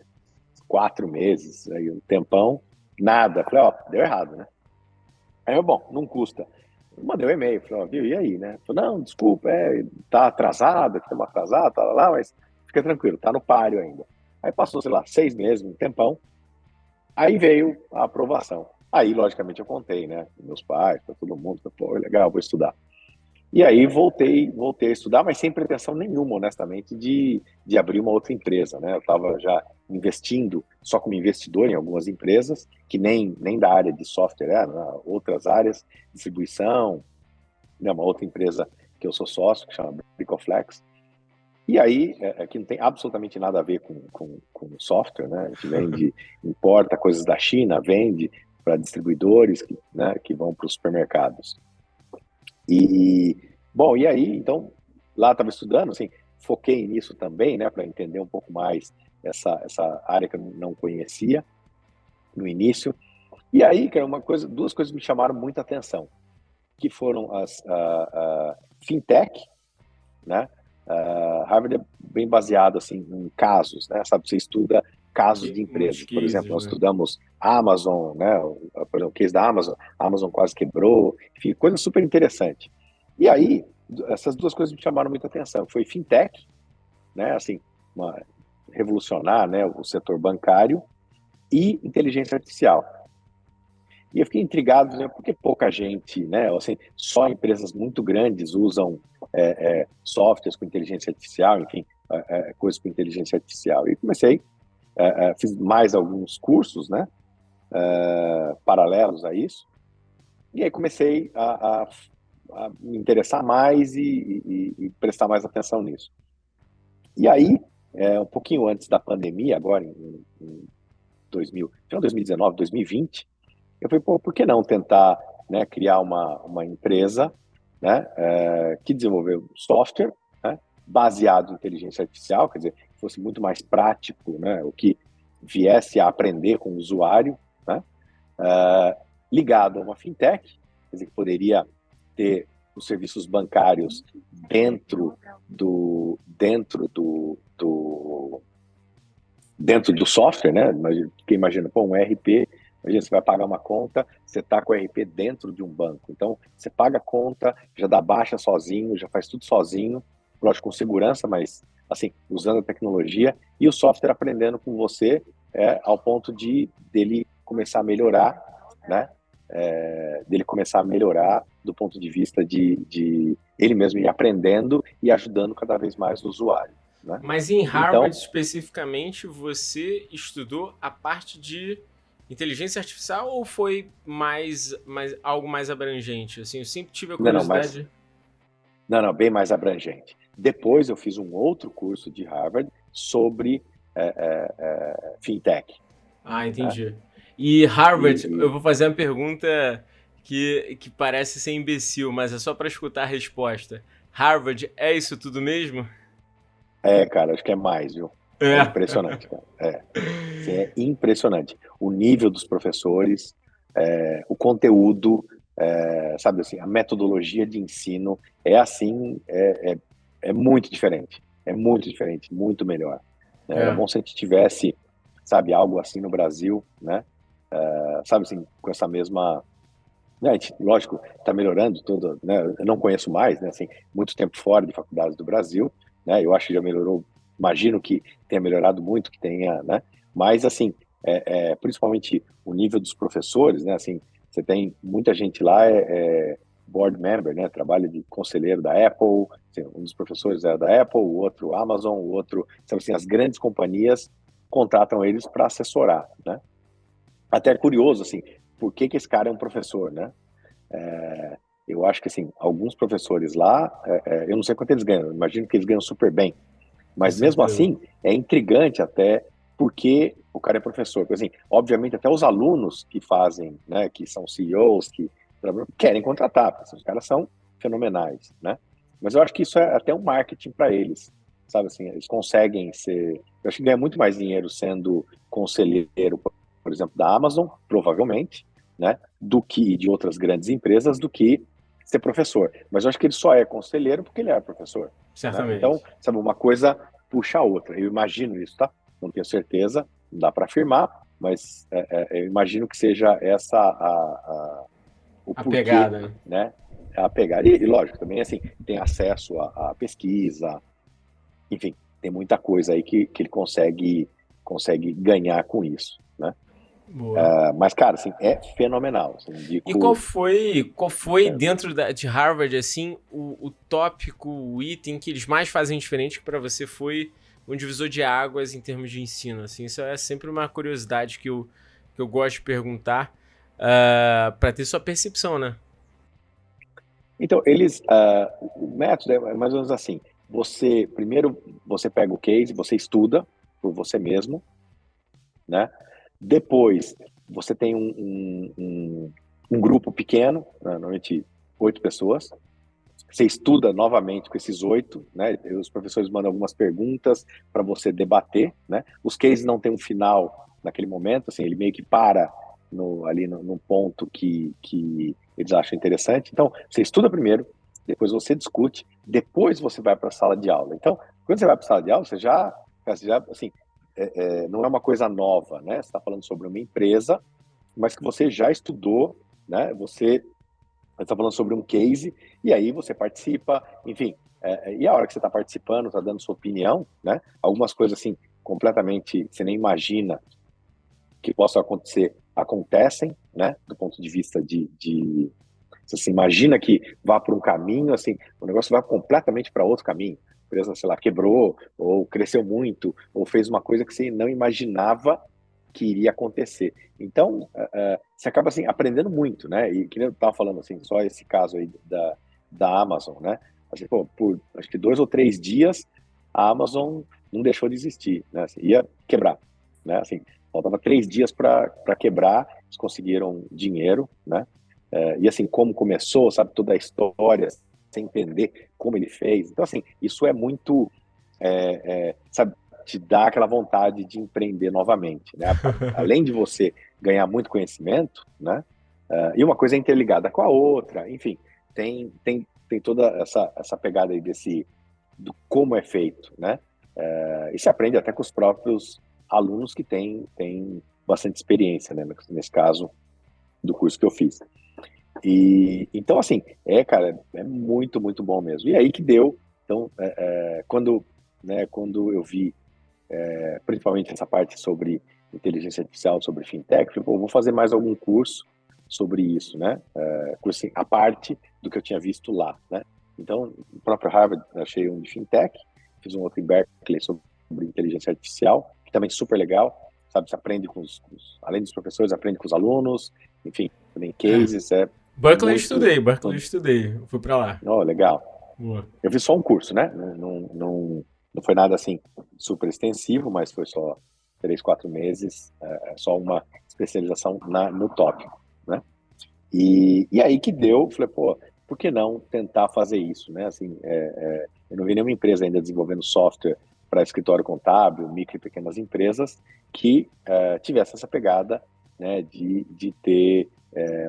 4 meses, aí um tempão, nada. Falei, ó, deu errado, né? Aí eu, bom, não custa. Eu mandei um e-mail, falei, ó, viu, e aí, né? Falei, não, desculpa, tá atrasado, estamos atrasados, tá lá, mas fica tranquilo, tá no páreo ainda. Aí passou, sei lá, 6 meses, um tempão, aí veio a aprovação. Aí, logicamente, eu contei, né? Meus pais, para todo mundo, pô, legal, vou estudar. E aí voltei a estudar, mas sem pretensão nenhuma, honestamente, de abrir uma outra empresa, né? Eu estava já investindo só como investidor em algumas empresas, que nem da área de software era, né? Outras áreas, distribuição, né? Uma outra empresa que eu sou sócio, que chama Bricoflex. E aí, que não tem absolutamente nada a ver com software, né? A gente vende, importa coisas da China, vende para distribuidores né, que vão para os supermercados. E, bom, e aí, então, lá estava estudando, assim, foquei nisso também, né, para entender um pouco mais essa área que eu não conhecia no início. E aí, cara, duas coisas me chamaram muita atenção, que foram a fintech, né? Harvard é bem baseado assim em casos, né? Sabe, você estuda casos de Muitos empresas. Por exemplo, cases, nós né? estudamos Amazon, né? Por exemplo, o case da Amazon, a Amazon quase quebrou, enfim, coisa super interessante. E aí, essas duas coisas me chamaram muita atenção. Foi fintech, né? Assim, revolucionar, né, o setor bancário e inteligência artificial. E eu fiquei intrigado, né, por que pouca gente, né, assim, só empresas muito grandes usam softwares com inteligência artificial, enfim, coisas com inteligência artificial. E comecei, fiz mais alguns cursos, né, paralelos a isso, e aí comecei a me interessar mais e prestar mais atenção nisso. E aí, um pouquinho antes da pandemia, agora em 2019, 2020, eu falei, pô, por que não tentar, né, criar uma empresa, né, que desenvolveu software, né, baseado em inteligência artificial, quer dizer, que fosse muito mais prático, né, o que viesse a aprender com o usuário, né, ligado a uma fintech, quer dizer, que poderia ter os serviços bancários dentro do software, né? Porque imagina, pô, um ERP, imagina, você vai pagar uma conta, você está com o ERP dentro de um banco. Então, você paga a conta, já dá baixa sozinho, já faz tudo sozinho, lógico, com segurança, mas, assim, usando a tecnologia, e o software aprendendo com você, ao ponto dele começar a melhorar, né? Dele começar a melhorar do ponto de vista de ele mesmo ir aprendendo e ajudando cada vez mais o usuário, né? Mas em Então, Harvard, especificamente, você estudou a parte de inteligência artificial ou foi algo mais abrangente? Assim, eu sempre tive a não, mas curiosidade. não, bem mais abrangente. Depois eu fiz um outro curso de Harvard sobre fintech. Ah, Né? entendi. E Harvard, eu E, vou fazer uma pergunta que parece ser imbecil, mas é só para escutar a resposta. Harvard é isso tudo mesmo? Cara, acho que é mais, viu? É É. impressionante, cara. Assim, é impressionante. O nível dos professores, o conteúdo, sabe assim, a metodologia de ensino é assim, é muito diferente. É muito diferente, muito melhor. Era É. bom se a gente tivesse, sabe, algo assim no Brasil, né? Sabe assim, com essa mesma. Né, a gente, lógico, está melhorando tudo, né? Eu não conheço mais, né? Assim, muito tempo fora de faculdades do Brasil, né? Eu acho que já melhorou, imagino que tenha melhorado muito, que tenha, né? Mas assim, principalmente o nível dos professores, né? Assim, você tem muita gente lá board member, né? Trabalha de conselheiro da Apple, assim, um dos professores é da Apple, o outro Amazon, o outro, sabe assim, as grandes companhias contratam eles para assessorar, né? Até é curioso, assim, por que que esse cara é um professor, né? Eu acho que, assim, alguns professores lá, eu não sei quanto eles ganham, eu imagino que eles ganham super bem, Com mas mesmo certeza. assim, é intrigante até porque o cara é professor. Porque, assim, obviamente, até os alunos que fazem, né, que são CEOs, que querem contratar, porque os caras são fenomenais, né? Mas eu acho que isso é até um marketing para eles, sabe assim, eles conseguem ser. Eu acho que ganha muito mais dinheiro sendo conselheiro, por exemplo, da Amazon, provavelmente, né, do que de outras grandes empresas, do que ser professor. Mas eu acho que ele só é conselheiro porque ele é professor, né? Então, Certamente. sabe, uma coisa puxa a outra. Eu imagino isso, tá? Não tenho certeza, não dá para afirmar, mas eu imagino que seja essa o A porquê, pegada, né? né? A pegar. E lógico, também assim, tem acesso à pesquisa, enfim, tem muita coisa aí que ele consegue ganhar com isso, né? Boa. Mas, cara, assim, é fenomenal. Assim, E qual indico. foi, qual foi dentro de Harvard, assim, o tópico, o item que eles mais fazem diferente que para você foi um divisor de águas em termos de ensino? Assim, isso é sempre uma curiosidade que eu gosto de perguntar para ter sua percepção, né? Então, o método é mais ou menos assim. Primeiro, você pega o case, você estuda por você mesmo, né? Depois, você tem um grupo pequeno, né? Normalmente 8 pessoas. Você estuda novamente com esses 8, né? Os professores mandam algumas perguntas para você debater, né? Os cases não têm um final naquele momento, assim, ele meio que para ali no ponto que eles acham interessante. Então, você estuda primeiro, depois você discute, depois você vai para a sala de aula. Então, quando você vai para a sala de aula, você já assim, não é uma coisa nova, né? Você está falando sobre uma empresa, mas que você já estudou, né? Você está falando sobre um case, e aí você participa, enfim, e a hora que você está participando, está dando sua opinião, né? Algumas coisas assim, completamente, você nem imagina que possam acontecer, acontecem, né? Do ponto de vista você se imagina que vá por um caminho, assim, o negócio vai completamente para outro caminho. A empresa, sei lá, quebrou, ou cresceu muito, ou fez uma coisa que você não imaginava que iria acontecer. Então, você acaba assim aprendendo muito, né? E que nem eu estava falando assim, só esse caso aí da Amazon, né? Assim, pô, por acho que 2 ou 3 dias a Amazon não deixou de existir, né? Assim, ia quebrar, né? Assim, faltava 3 dias para quebrar, eles conseguiram dinheiro, né? E assim, como começou, sabe, toda a história, sem entender como ele fez. Então, assim, isso é muito, sabe, te dá aquela vontade de empreender novamente, né? Além de você ganhar muito conhecimento, né? E uma coisa é interligada com a outra, enfim, tem toda essa pegada aí do como é feito, né? E se aprende até com os próprios alunos que têm bastante experiência, né? Nesse caso do curso que eu fiz. E então, assim, cara, é muito, muito bom mesmo. E aí que deu. Então, quando eu vi, principalmente essa parte sobre inteligência artificial, sobre fintech, eu falei, pô, vou fazer mais algum curso sobre isso, né? Curso assim, a parte do que eu tinha visto lá, né? Então, no próprio Harvard, eu achei um de fintech, fiz um outro em Berkeley sobre inteligência artificial, que também é super legal, sabe? Você aprende além dos professores, aprende com os alunos, enfim, também É. cases, é muito. Berkeley eu estudei, eu fui pra lá. Oh, legal. Boa. Eu fiz só um curso, né? Não foi nada assim super extensivo, mas foi só 3, 4 meses, só uma especialização no tópico, né? E aí que deu, falei, pô, por que não tentar fazer isso, né? Assim, eu não vi nenhuma empresa ainda desenvolvendo software para escritório contábil, micro e pequenas empresas que tivesse essa pegada, né, de ter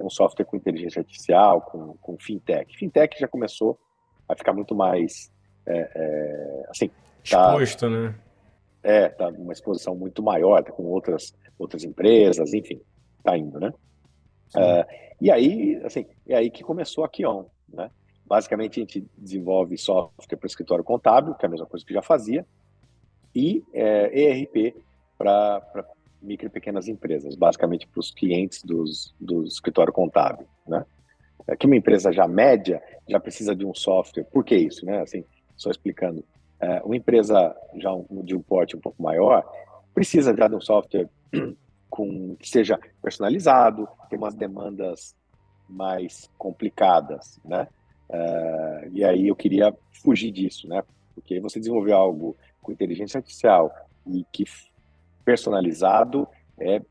um software com inteligência artificial, com fintech. Fintech já começou a ficar muito mais, assim, tá, Exposto, né? tá numa exposição muito maior, tá com outras empresas, enfim, tá indo, né? Sim. E aí, assim, é aí que começou a Kion, né? Basicamente, a gente desenvolve software para escritório contábil, que é a mesma coisa que já fazia, e ERP para micro e pequenas empresas, basicamente para os clientes do escritório contábil, né? Que uma empresa já média já precisa de um software. Por que isso, né? Assim, só explicando. Uma empresa já de um porte um pouco maior precisa já de um software que seja personalizado, tem umas demandas mais complicadas, né? E aí eu queria fugir disso, né? Porque você desenvolver algo com inteligência artificial e que personalizado,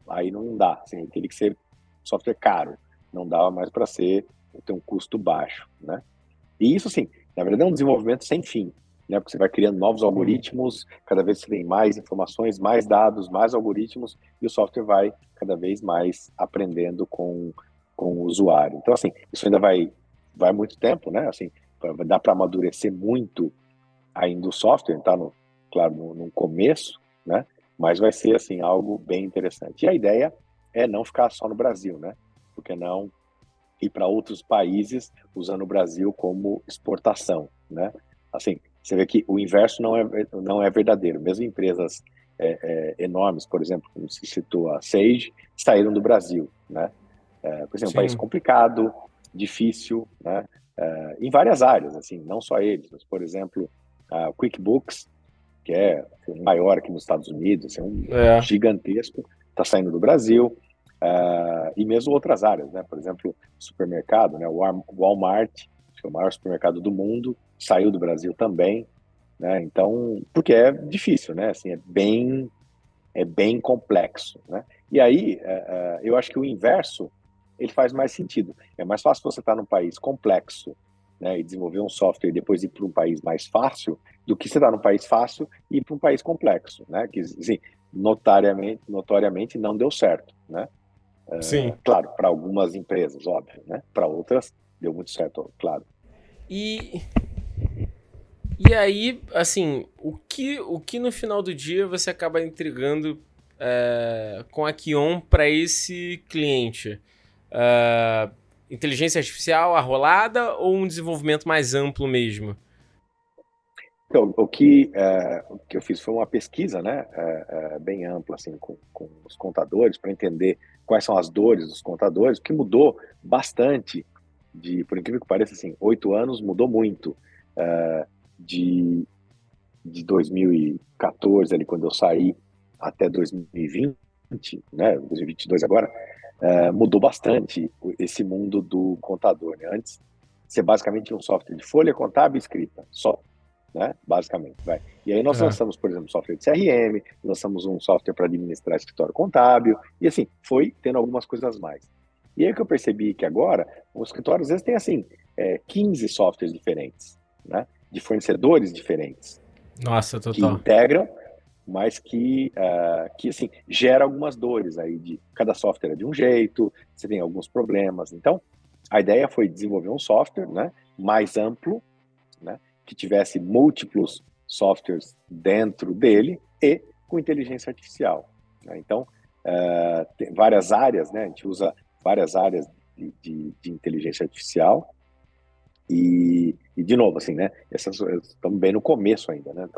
aí não dá. Assim, teria que ser software caro, não dava mais para ter um custo baixo, né? E isso, sim, na verdade é um desenvolvimento sem fim, né? Porque você vai criando novos algoritmos, cada vez você tem mais informações, mais dados, mais algoritmos, e o software vai cada vez mais aprendendo com o usuário. Então, assim, isso ainda vai muito tempo, né? Assim, dá para amadurecer muito ainda o software, tá? Claro, no começo, né? Mas vai ser, assim, algo bem interessante. E a ideia é não ficar só no Brasil, né? Porque não ir para outros países usando o Brasil como exportação, né? Assim, você vê que o inverso não é verdadeiro. Mesmo empresas enormes, por exemplo, como se citou a Sage, saíram do Brasil, né? Por exemplo, um país Sim. complicado, difícil, né? Em várias áreas, assim, não só eles, mas, por exemplo, o QuickBooks, que é o maior aqui nos Estados Unidos, é um É. gigantesco, está saindo do Brasil, e mesmo outras áreas, né? Por exemplo, supermercado, né? O Walmart, que é o maior supermercado do mundo, saiu do Brasil também, né? Então, porque é difícil, né? Assim, é bem complexo, né? E aí, eu acho que o inverso, ele faz mais sentido. É mais fácil você estar num país complexo, né, e desenvolver um software e depois ir para um país mais fácil, do que você estar num país fácil e ir para um país complexo, né? Que, assim, notoriamente não deu certo, né? Sim. Claro, para algumas empresas, óbvio, né? Para outras, deu muito certo, claro. E, e aí, assim, o que no final do dia você acaba entregando com a Kion para esse cliente? Inteligência artificial arrolada ou um desenvolvimento mais amplo mesmo? Então, o que eu fiz foi uma pesquisa, né, bem ampla, assim, com os contadores, para entender quais são as dores dos contadores, que mudou bastante, por incrível que pareça, assim, 8 anos mudou muito, de, de 2014, ali, quando eu saí, até 2020, né, 2022 agora, mudou bastante esse mundo do contador, né? Antes, você basicamente tinha um software de folha contábil e escrita, só, né? Basicamente, vai. E aí nós É. lançamos, por exemplo, software de CRM, lançamos um software para administrar escritório contábil, e assim, foi tendo algumas coisas mais. E aí que eu percebi que agora, os escritórios, às vezes, têm, assim, 15 softwares diferentes, né? De fornecedores diferentes, Nossa, que total. integram, mas que assim, gera algumas dores aí, de cada software é de um jeito, você tem alguns problemas. Então, a ideia foi desenvolver um software, né, mais amplo, né, que tivesse múltiplos softwares dentro dele e com inteligência artificial, né? Então, tem várias áreas, né? A gente usa várias áreas de inteligência artificial e de novo, assim, né? Estamos bem no começo ainda, né?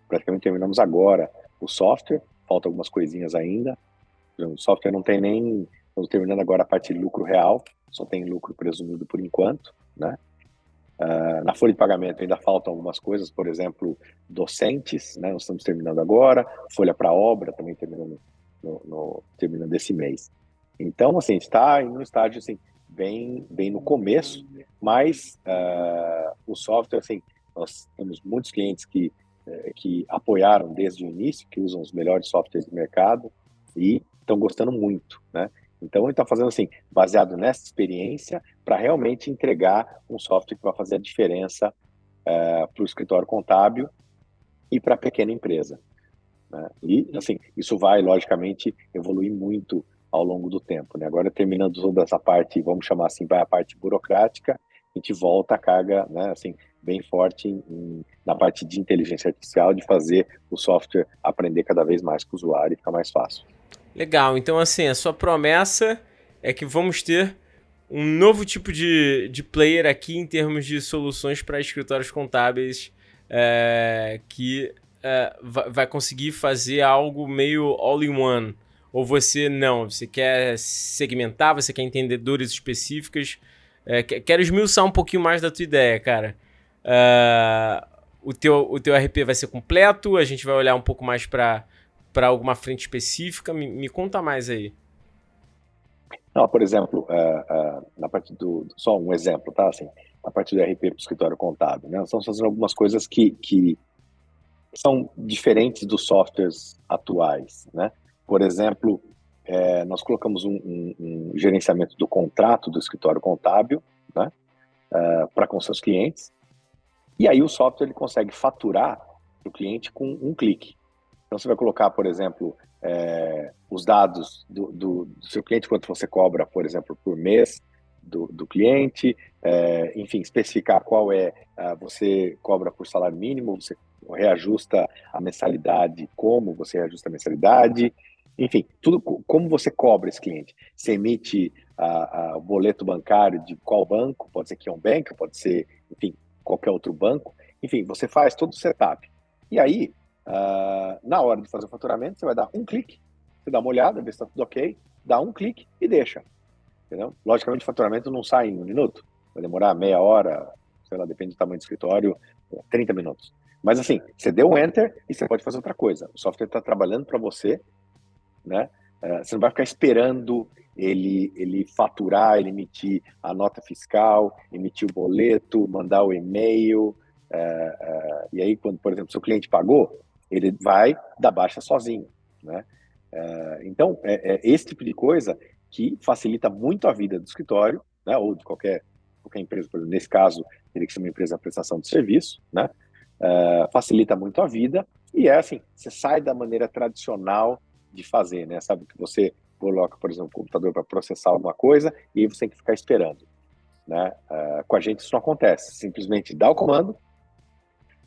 Praticamente terminamos agora o software, falta algumas coisinhas ainda. O software não tem nem. Estamos terminando agora a parte de lucro real, só tem lucro presumido por enquanto, né? Na folha de pagamento ainda faltam algumas coisas, por exemplo, docentes, né? Nós estamos terminando agora, folha para obra também terminando esse mês. Então, assim, está em um estágio assim, bem no começo, mas o software, assim, nós temos muitos clientes que apoiaram desde o início, que usam os melhores softwares do mercado e estão gostando muito, né? Então, ele está fazendo assim, baseado nessa experiência, para realmente entregar um software que vai fazer a diferença para o escritório contábil e para a pequena empresa, né? E, assim, isso vai, logicamente, evoluir muito ao longo do tempo, né? Agora, terminando toda essa parte, vamos chamar assim, vai a parte burocrática, a gente volta a carga, né, assim, bem forte na parte de inteligência artificial, de fazer o software aprender cada vez mais com o usuário e ficar mais fácil. Legal, então assim, a sua promessa é que vamos ter um novo tipo de player aqui em termos de soluções para escritórios contábeis que vai conseguir fazer algo meio all-in-one. Ou você não, você quer segmentar, você quer entendedores específicas. Quero esmiuçar um pouquinho mais da tua ideia, cara. O teu RP vai ser completo, a gente vai olhar um pouco mais para alguma frente específica. Me conta mais aí. Não, por exemplo, na parte só um exemplo, tá? Assim, a parte do RP para o escritório contábil, né? Nós estamos fazendo algumas coisas que são diferentes dos softwares atuais, né? Por exemplo, nós colocamos um gerenciamento do contrato do escritório contábil, né? Para com seus clientes, e aí o software ele consegue faturar para o cliente com um clique. Então você vai colocar, por exemplo, os dados do seu cliente, quanto você cobra, por exemplo, por mês do cliente, enfim, especificar qual você cobra por salário mínimo, você reajusta a mensalidade, como você reajusta a mensalidade, enfim, tudo como você cobra esse cliente. Você emite o boleto bancário de qual banco, pode ser KeyBank, pode ser, enfim, qualquer outro banco, enfim, você faz todo o setup. E aí, na hora de fazer o faturamento, você vai dar um clique, você dá uma olhada, vê se está tudo ok, dá um clique e deixa. Entendeu? Logicamente, o faturamento não sai em 1 minuto, vai demorar meia hora, sei lá, depende do tamanho do escritório, 30 minutos. Mas assim, você deu um enter e você pode fazer outra coisa. O software está trabalhando para você, né? Você não vai ficar esperando ele faturar, ele emitir a nota fiscal, emitir o boleto, mandar o e-mail. E aí, quando, por exemplo, seu cliente pagou, ele vai dar baixa sozinho, né? Então, esse tipo de coisa que facilita muito a vida do escritório, né? Ou de qualquer empresa, por exemplo, nesse caso, teria que ser uma empresa de prestação de serviço, né? Facilita muito a vida e assim, você sai da maneira tradicional de fazer, né? Sabe que você coloca, por exemplo, o computador para processar alguma coisa e aí você tem que ficar esperando, né? Com a gente isso não acontece, simplesmente dá o comando,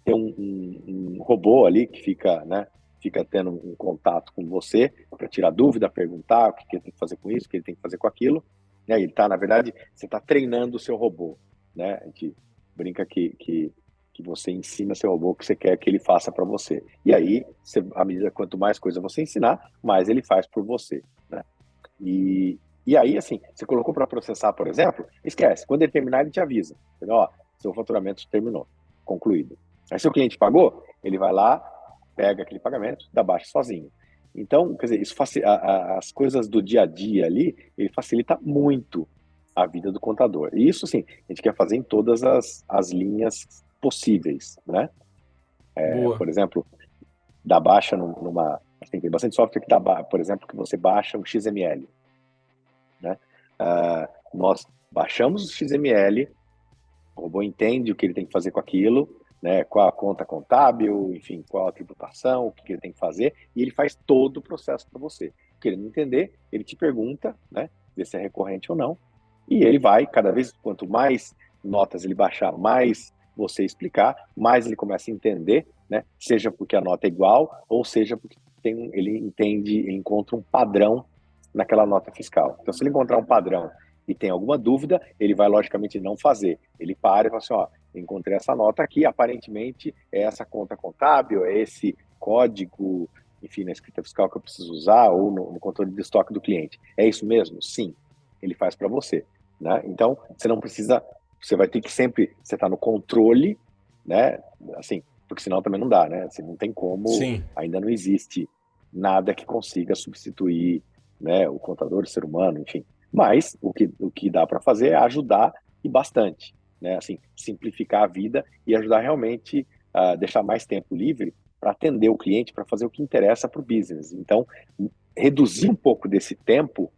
tem um robô ali que fica, né? Fica tendo um contato com você para tirar dúvida, perguntar o que ele tem que fazer com isso, o que ele tem que fazer com aquilo. E aí, na verdade, você está treinando o seu robô, né? A gente brinca que você ensina seu robô o que você quer que ele faça para você. E aí, à medida quanto mais coisa você ensinar, mais ele faz por você, né? E aí, assim, você colocou para processar, por exemplo, esquece. Quando ele terminar, ele te avisa. Entendeu? Ó, seu faturamento terminou, concluído. Aí, se o cliente pagou, ele vai lá, pega aquele pagamento, dá baixa sozinho. Então, quer dizer, isso as coisas do dia a dia ali, ele facilita muito a vida do contador. E isso, sim, a gente quer fazer em todas as linhas possíveis, né? Boa. Por exemplo, dar baixa tem bastante software que dá, por exemplo, que você baixa um XML, né? Nós baixamos o XML, o robô entende o que ele tem que fazer com aquilo, né? Qual a conta contábil, enfim, qual a tributação, o que ele tem que fazer, e ele faz todo o processo para você. O que ele não entender, ele te pergunta, né? Ver se é recorrente ou não, e ele vai, cada vez, quanto mais notas ele baixar, mais você explicar, mais ele começa a entender, né? Seja porque a nota é igual, ou seja porque ele encontra um padrão naquela nota fiscal. Então, se ele encontrar um padrão e tem alguma dúvida, ele vai, logicamente, não fazer. Ele para e fala assim, ó, encontrei essa nota aqui, aparentemente é essa conta contábil, é esse código, enfim, na escrita fiscal que eu preciso usar, ou no controle de estoque do cliente. É isso mesmo? Sim. Ele faz para você, né? Então, você não precisa, você vai ter que sempre, você está no controle, né? Assim, porque senão também não dá, né? Você não tem como, Sim. ainda não existe nada que consiga substituir, né, o contador, o ser humano, enfim. Mas o que dá para fazer é ajudar e bastante, né? Assim, simplificar a vida e ajudar realmente a deixar mais tempo livre para atender o cliente, para fazer o que interessa para o business. Então, reduzir um pouco desse tempo,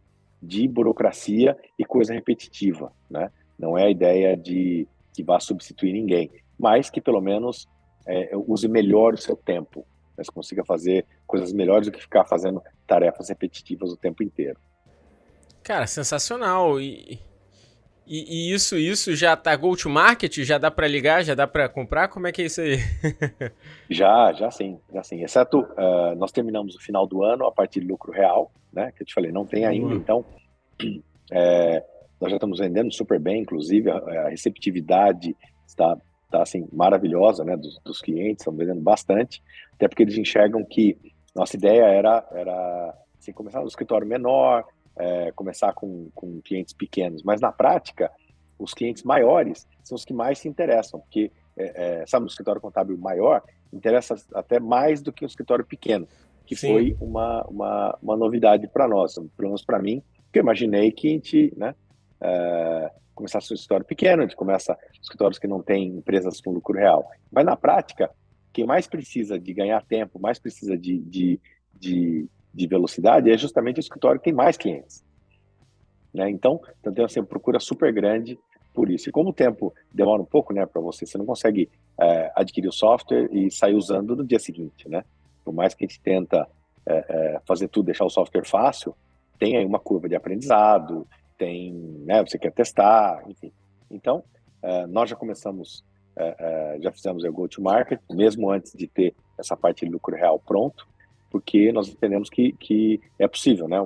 de burocracia e coisa repetitiva, né? Não é a ideia de que vá substituir ninguém, mas que pelo menos use melhor o seu tempo, mas consiga fazer coisas melhores do que ficar fazendo tarefas repetitivas o tempo inteiro. Cara, sensacional. E isso já tá go to market? Já dá para ligar? Já dá para comprar? Como é que é isso aí? Já sim, já sim. Exceto, nós terminamos o final do ano a partir de lucro real, né? Que eu te falei, não tem ainda, Boa. então é, nós já estamos vendendo super bem, inclusive a receptividade está assim, maravilhosa, né? Dos clientes, estão vendendo bastante, até porque eles enxergam que nossa ideia era assim, começar no escritório menor, começar com clientes pequenos, mas na prática, os clientes maiores são os que mais se interessam, porque, sabe, no escritório contábil maior, interessa até mais do que um escritório pequeno, que Sim. foi uma novidade para nós, pelo menos para mim, porque eu imaginei que a gente, né, começasse um escritório pequeno, a gente começa escritórios que não têm empresas com lucro real. Mas na prática, quem mais precisa de ganhar tempo, mais precisa de velocidade, é justamente o escritório que tem mais clientes. Né? Então tem assim, uma procura super grande por isso. E como o tempo demora um pouco, né, para você não consegue adquirir o software e sair usando no dia seguinte, né? Por mais que a gente tenta fazer tudo, deixar o software fácil, tem aí uma curva de aprendizado, tem, né, você quer testar, enfim. Então, nós já começamos, já fizemos o go-to-market, mesmo antes de ter essa parte de lucro real pronto, porque nós entendemos que é possível, né,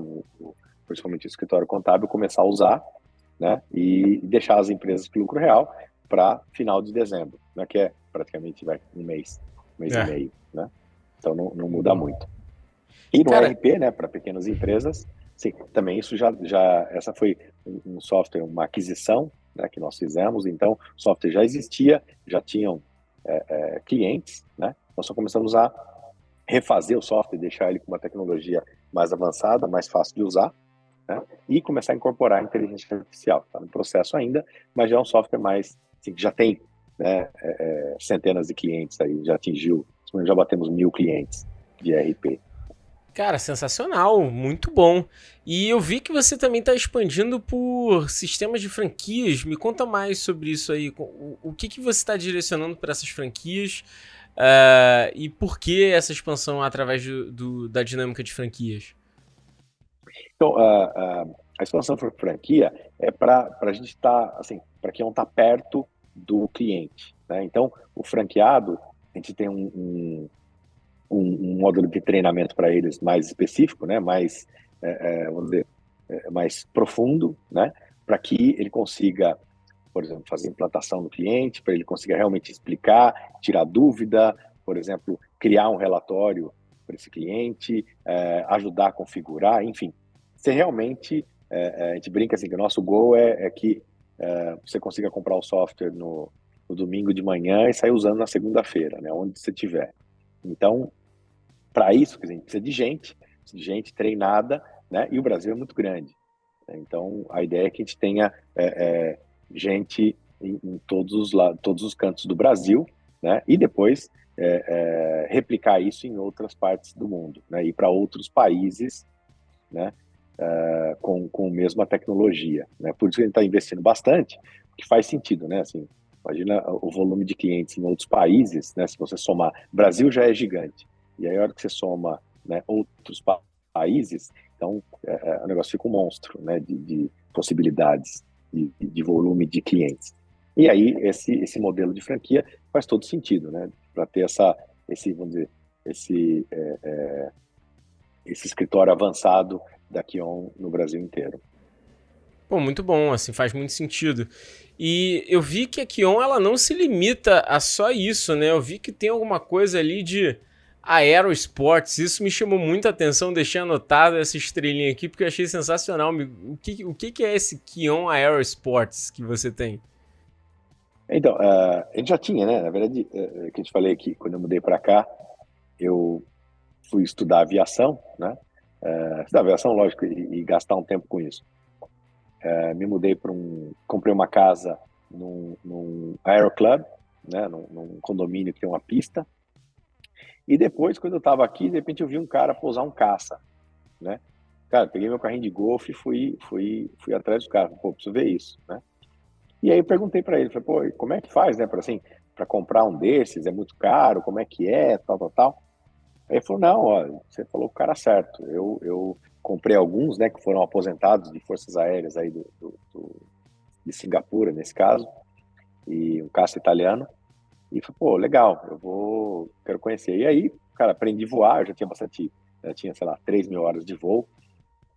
principalmente o escritório contábil, começar a usar, né, e deixar as empresas com lucro real para final de dezembro, né, que é praticamente um mês e meio, né? Então não muda muito. E no Cara, ERP, né, para pequenas empresas, sim, também isso essa foi um software, uma aquisição, né, que nós fizemos, então o software já existia, já tinham clientes, né, nós só começamos a refazer o software, deixar ele com uma tecnologia mais avançada, mais fácil de usar, né, e começar a incorporar a inteligência artificial. Está no processo ainda, mas já é um software mais, assim, que já tem, né, centenas de clientes aí, já batemos 1.000 clientes de ERP. cara, sensacional, muito bom. E eu vi que você também está expandindo por sistemas de franquias. Me conta mais sobre isso aí. O que você está direcionando para essas franquias e por que essa expansão através da dinâmica de franquias? Então, a expansão por franquia é para a gente estar, assim, para quem não está perto do cliente, né? Então, o franqueado, a gente tem um módulo de treinamento para eles mais específico, né? Mais, vamos dizer, mais profundo, né? Para que ele consiga, por exemplo, fazer implantação no cliente, para ele consiga realmente explicar, tirar dúvida, por exemplo, criar um relatório para esse cliente, ajudar a configurar, enfim. Você realmente, a gente brinca assim que o nosso goal é que você consiga comprar o software no domingo de manhã e sair usando na segunda-feira, né, onde você estiver. Então, para isso, a gente precisa de gente treinada, né, e o Brasil é muito grande. Então, a ideia é que a gente tenha gente em todos os cantos do Brasil, né? E depois replicar isso em outras partes do mundo, né? Ir para outros países, né? Com a mesma tecnologia, né? Por isso que a gente está investindo bastante, que faz sentido, né? Assim, imagina o volume de clientes em outros países, né? Se você somar, Brasil já é gigante, e aí a hora que você soma, né, outros países, então o negócio fica um monstro, né? De possibilidades de volume de clientes. E aí esse modelo de franquia faz todo sentido, né? Para ter vamos dizer, esse escritório avançado da Kion no Brasil inteiro. Pô, muito bom, assim, faz muito sentido. E eu vi que a Kion, ela não se limita a só isso, né? Eu vi que tem alguma coisa ali de Aerosports. Isso me chamou muita atenção, deixei anotado essa estrelinha aqui, porque eu achei sensacional. O que é esse Kion Aerosports que você tem? Então, a gente já tinha, né? Na verdade, que eu te falei aqui, quando eu mudei para cá, eu fui estudar aviação, né? Estudar aviação, lógico, e gastar um tempo com isso. Me mudei comprei uma casa num aeroclub, né? Num condomínio que tem uma pista. E depois, quando eu estava aqui, de repente eu vi um cara pousar um caça, né? Cara, peguei meu carrinho de golfe e fui atrás dos caras. Pô, preciso ver isso, né? E aí eu perguntei para ele, falei, pô, e como é que faz, né, para assim, para comprar um desses, é muito caro, como é que é, tal, tal, tal. Aí ele falou, não, olha, você falou o cara certo. Eu comprei alguns, né, que foram aposentados de forças aéreas aí de Singapura, nesse caso, e um caça italiano. E falei, pô, legal, quero conhecer. E aí, cara, aprendi a voar, eu já tinha, sei lá, 3.000 horas de voo,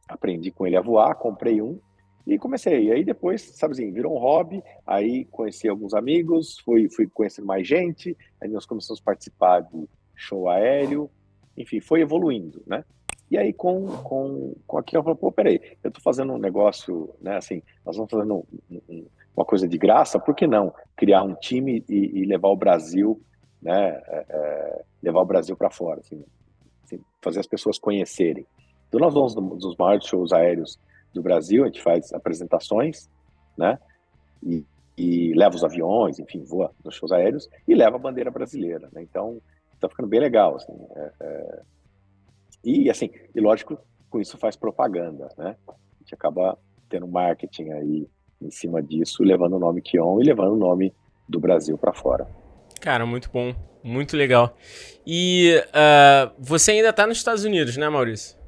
aprendi com ele a voar, comprei um e comecei. E aí depois, sabe assim, virou um hobby, aí conheci alguns amigos, fui conhecendo mais gente, aí nós começamos a participar de show aéreo, enfim, foi evoluindo, né? E aí com aquilo eu falei, pô, peraí, eu tô fazendo um negócio, né, assim, nós vamos fazendo uma coisa de graça, por que não criar um time e levar o Brasil, né, levar o Brasil para fora, assim, fazer as pessoas conhecerem. Então, nós vamos dos maiores shows aéreos do Brasil, a gente faz apresentações, né? E leva os aviões, enfim, voa nos shows aéreos e leva a bandeira brasileira, né? Então, tá ficando bem legal, assim. E, assim, e lógico, com isso faz propaganda, né? A gente acaba tendo marketing aí em cima disso, levando o nome Kion e levando o nome do Brasil para fora. Cara, muito bom. Muito legal. E você ainda tá nos Estados Unidos, né, Maurício?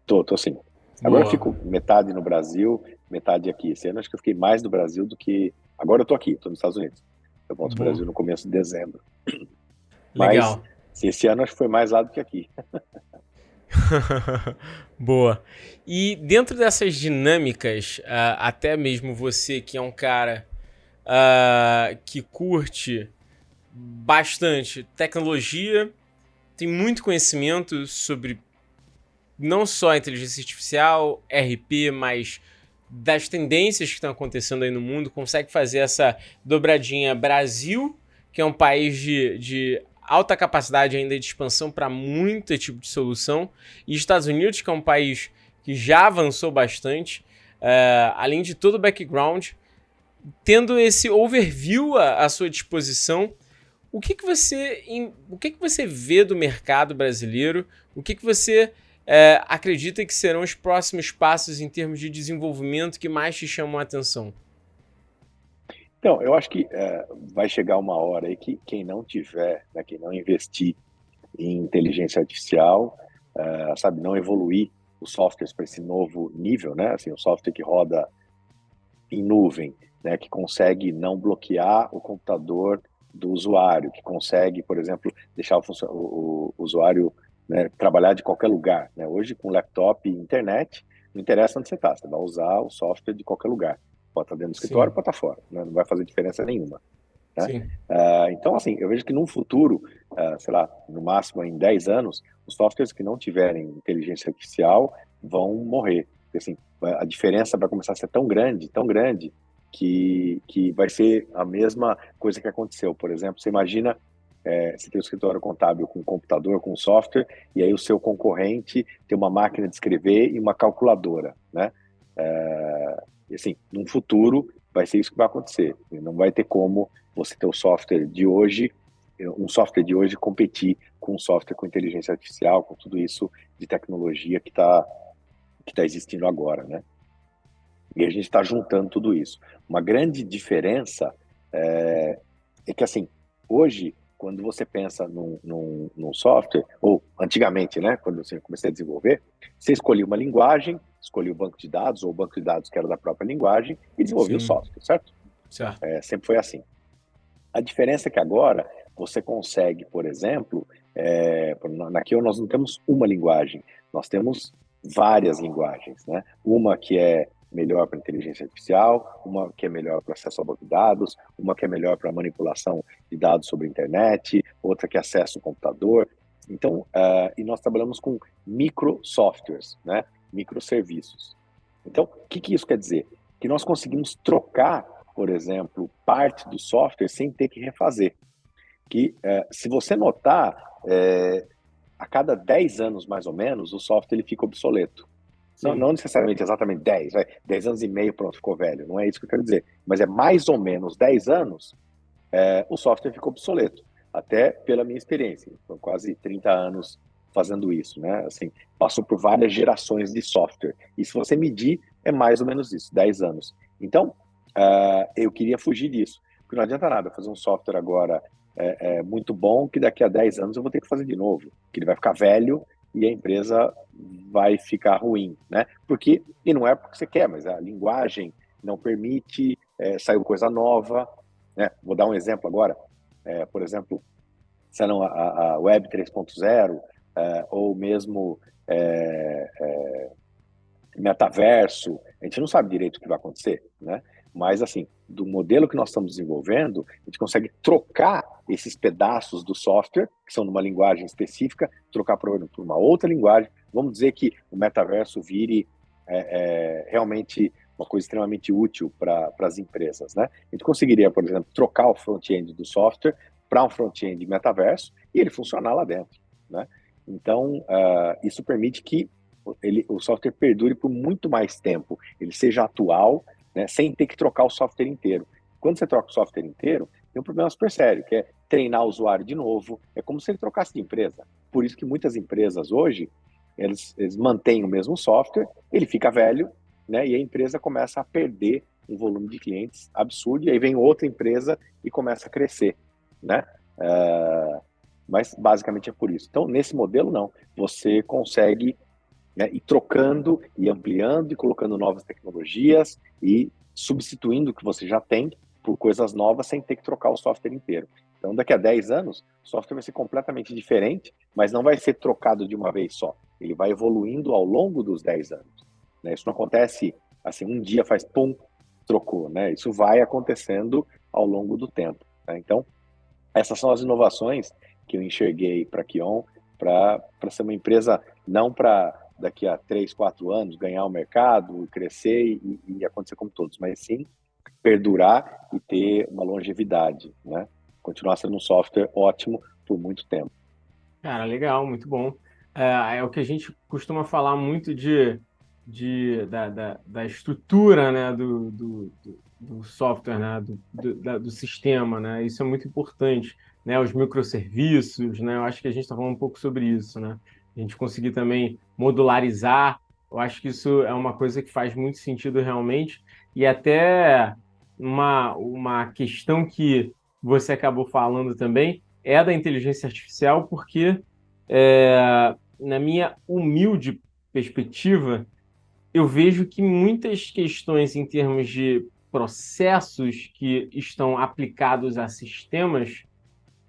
Tô sim. Agora eu Boa. fico metade no Brasil, metade aqui. Esse ano acho que eu fiquei mais no Brasil do que. Agora eu tô aqui, tô nos Estados Unidos. Eu volto ao Boa. Brasil no começo de dezembro. Mas Legal. esse ano acho que foi mais lá do que aqui. Boa. E dentro dessas dinâmicas, até mesmo você que é um cara que curte bastante tecnologia, tem muito conhecimento sobre não só inteligência artificial, RP, mas das tendências que estão acontecendo aí no mundo, consegue fazer essa dobradinha Brasil, que é um país de alta capacidade ainda de expansão para muito tipo de solução, e Estados Unidos, que é um país que já avançou bastante, além de todo o background, tendo esse overview à sua disposição. O que que você vê do mercado brasileiro? O que você acredita que serão os próximos passos em termos de desenvolvimento que mais te chamam a atenção? Então, eu acho que vai chegar uma hora aí que quem não tiver, né, quem não investir em inteligência artificial, sabe, não evoluir os softwares para esse novo nível, né? Assim, o software que roda em nuvem, né, que consegue não bloquear o computador do usuário, que consegue, por exemplo, deixar o usuário, né, trabalhar de qualquer lugar. Né? Hoje, com laptop e internet, não interessa onde você está, você vai usar o software de qualquer lugar. Pode estar dentro do escritório, Sim, pode estar fora, né? Não vai fazer diferença nenhuma. Né? sim. Então, assim, eu vejo que no futuro, sei lá, no máximo em 10 anos, os softwares que não tiverem inteligência artificial vão morrer. Porque, assim, a diferença vai começar a ser tão grande, que vai ser a mesma coisa que aconteceu. Por exemplo, você imagina, você tem um escritório contábil com um computador, com um software, e aí o seu concorrente tem uma máquina de escrever e uma calculadora, né? E assim, num futuro vai ser isso que vai acontecer. Não vai ter como você ter o software de hoje, um software de hoje competir com um software com inteligência artificial, com tudo isso de tecnologia que tá existindo agora, né? E a gente está juntando tudo isso. Uma grande diferença é que, assim, hoje, quando você pensa num software, ou antigamente, né, quando você comecei a desenvolver, você escolhia uma linguagem, escolhia o banco de dados, ou o banco de dados que era da própria linguagem, e desenvolvia o Sim, software, certo? certo. Sempre foi assim. A diferença é que agora você consegue, por exemplo, na Kio nós não temos uma linguagem, nós temos várias linguagens, né? Uma que é melhor para inteligência artificial, uma que é melhor para acesso a banco de dados, uma que é melhor para manipulação de dados sobre a internet, outra que é acesso ao computador. Então, e nós trabalhamos com microsoftwares, né? Microserviços. Então, o que isso quer dizer? Que nós conseguimos trocar, por exemplo, parte do software sem ter que refazer. Que, se você notar, a cada 10 anos, mais ou menos, o software ele fica obsoleto. Não necessariamente exatamente 10, 10 anos e meio, pronto, ficou velho. Não é isso que eu quero dizer. Mas é mais ou menos 10 anos, o software ficou obsoleto. Até pela minha experiência. São quase 30 anos fazendo isso, né? Assim, passou por várias gerações de software. E se você medir, é mais ou menos isso, 10 anos. Então, eu queria fugir disso, porque não adianta nada fazer um software agora muito bom, que daqui a 10 anos eu vou ter que fazer de novo, que ele vai ficar velho e a empresa vai ficar ruim, né? E não é porque você quer, mas a linguagem não permite, saiu coisa nova, né? Vou dar um exemplo agora, por exemplo, serão a Web 3.0, ou mesmo metaverso, a gente não sabe direito o que vai acontecer, né? Mas, assim, do modelo que nós estamos desenvolvendo, a gente consegue trocar esses pedaços do software, que são numa linguagem específica, trocar por uma outra linguagem. Vamos dizer que o metaverso vire realmente uma coisa extremamente útil para as empresas, né? A gente conseguiria, por exemplo, trocar o front-end do software para um front-end metaverso e ele funcionar lá dentro, né? Então, isso permite que o software perdure por muito mais tempo, ele seja atual, né, sem ter que trocar o software inteiro. Quando você troca o software inteiro, tem um problema super sério, que é treinar o usuário de novo, é como se ele trocasse de empresa. Por isso que muitas empresas hoje, eles mantêm o mesmo software, ele fica velho, né, e a empresa começa a perder um volume de clientes absurdo, e aí vem outra empresa e começa a crescer, né? Mas basicamente é por isso. Então, nesse modelo, não. Você consegue, né, ir trocando e ampliando e colocando novas tecnologias e substituindo o que você já tem por coisas novas sem ter que trocar o software inteiro. Então, daqui a 10 anos, o software vai ser completamente diferente, mas não vai ser trocado de uma vez só. Ele vai evoluindo ao longo dos 10 anos. Né? Isso não acontece assim, um dia faz pum, trocou. Né? Isso vai acontecendo ao longo do tempo. Né? Então, essas são as inovações que eu enxerguei para a Kion, para ser uma empresa não para daqui a 3, 4 anos ganhar o mercado, crescer e acontecer como todos, mas sim perdurar e ter uma longevidade, né? Continuar sendo um software ótimo por muito tempo. Cara, legal, muito bom. É o que a gente costuma falar muito da estrutura, né, do software, né, do sistema, né? Isso é muito importante, né? Os microserviços, né? Eu acho que a gente está falando um pouco sobre isso, né? A gente conseguir também modularizar, eu acho que isso é uma coisa que faz muito sentido realmente, e até uma questão que você acabou falando também é da inteligência artificial, porque, na minha humilde perspectiva, eu vejo que muitas questões em termos de processos que estão aplicados a sistemas,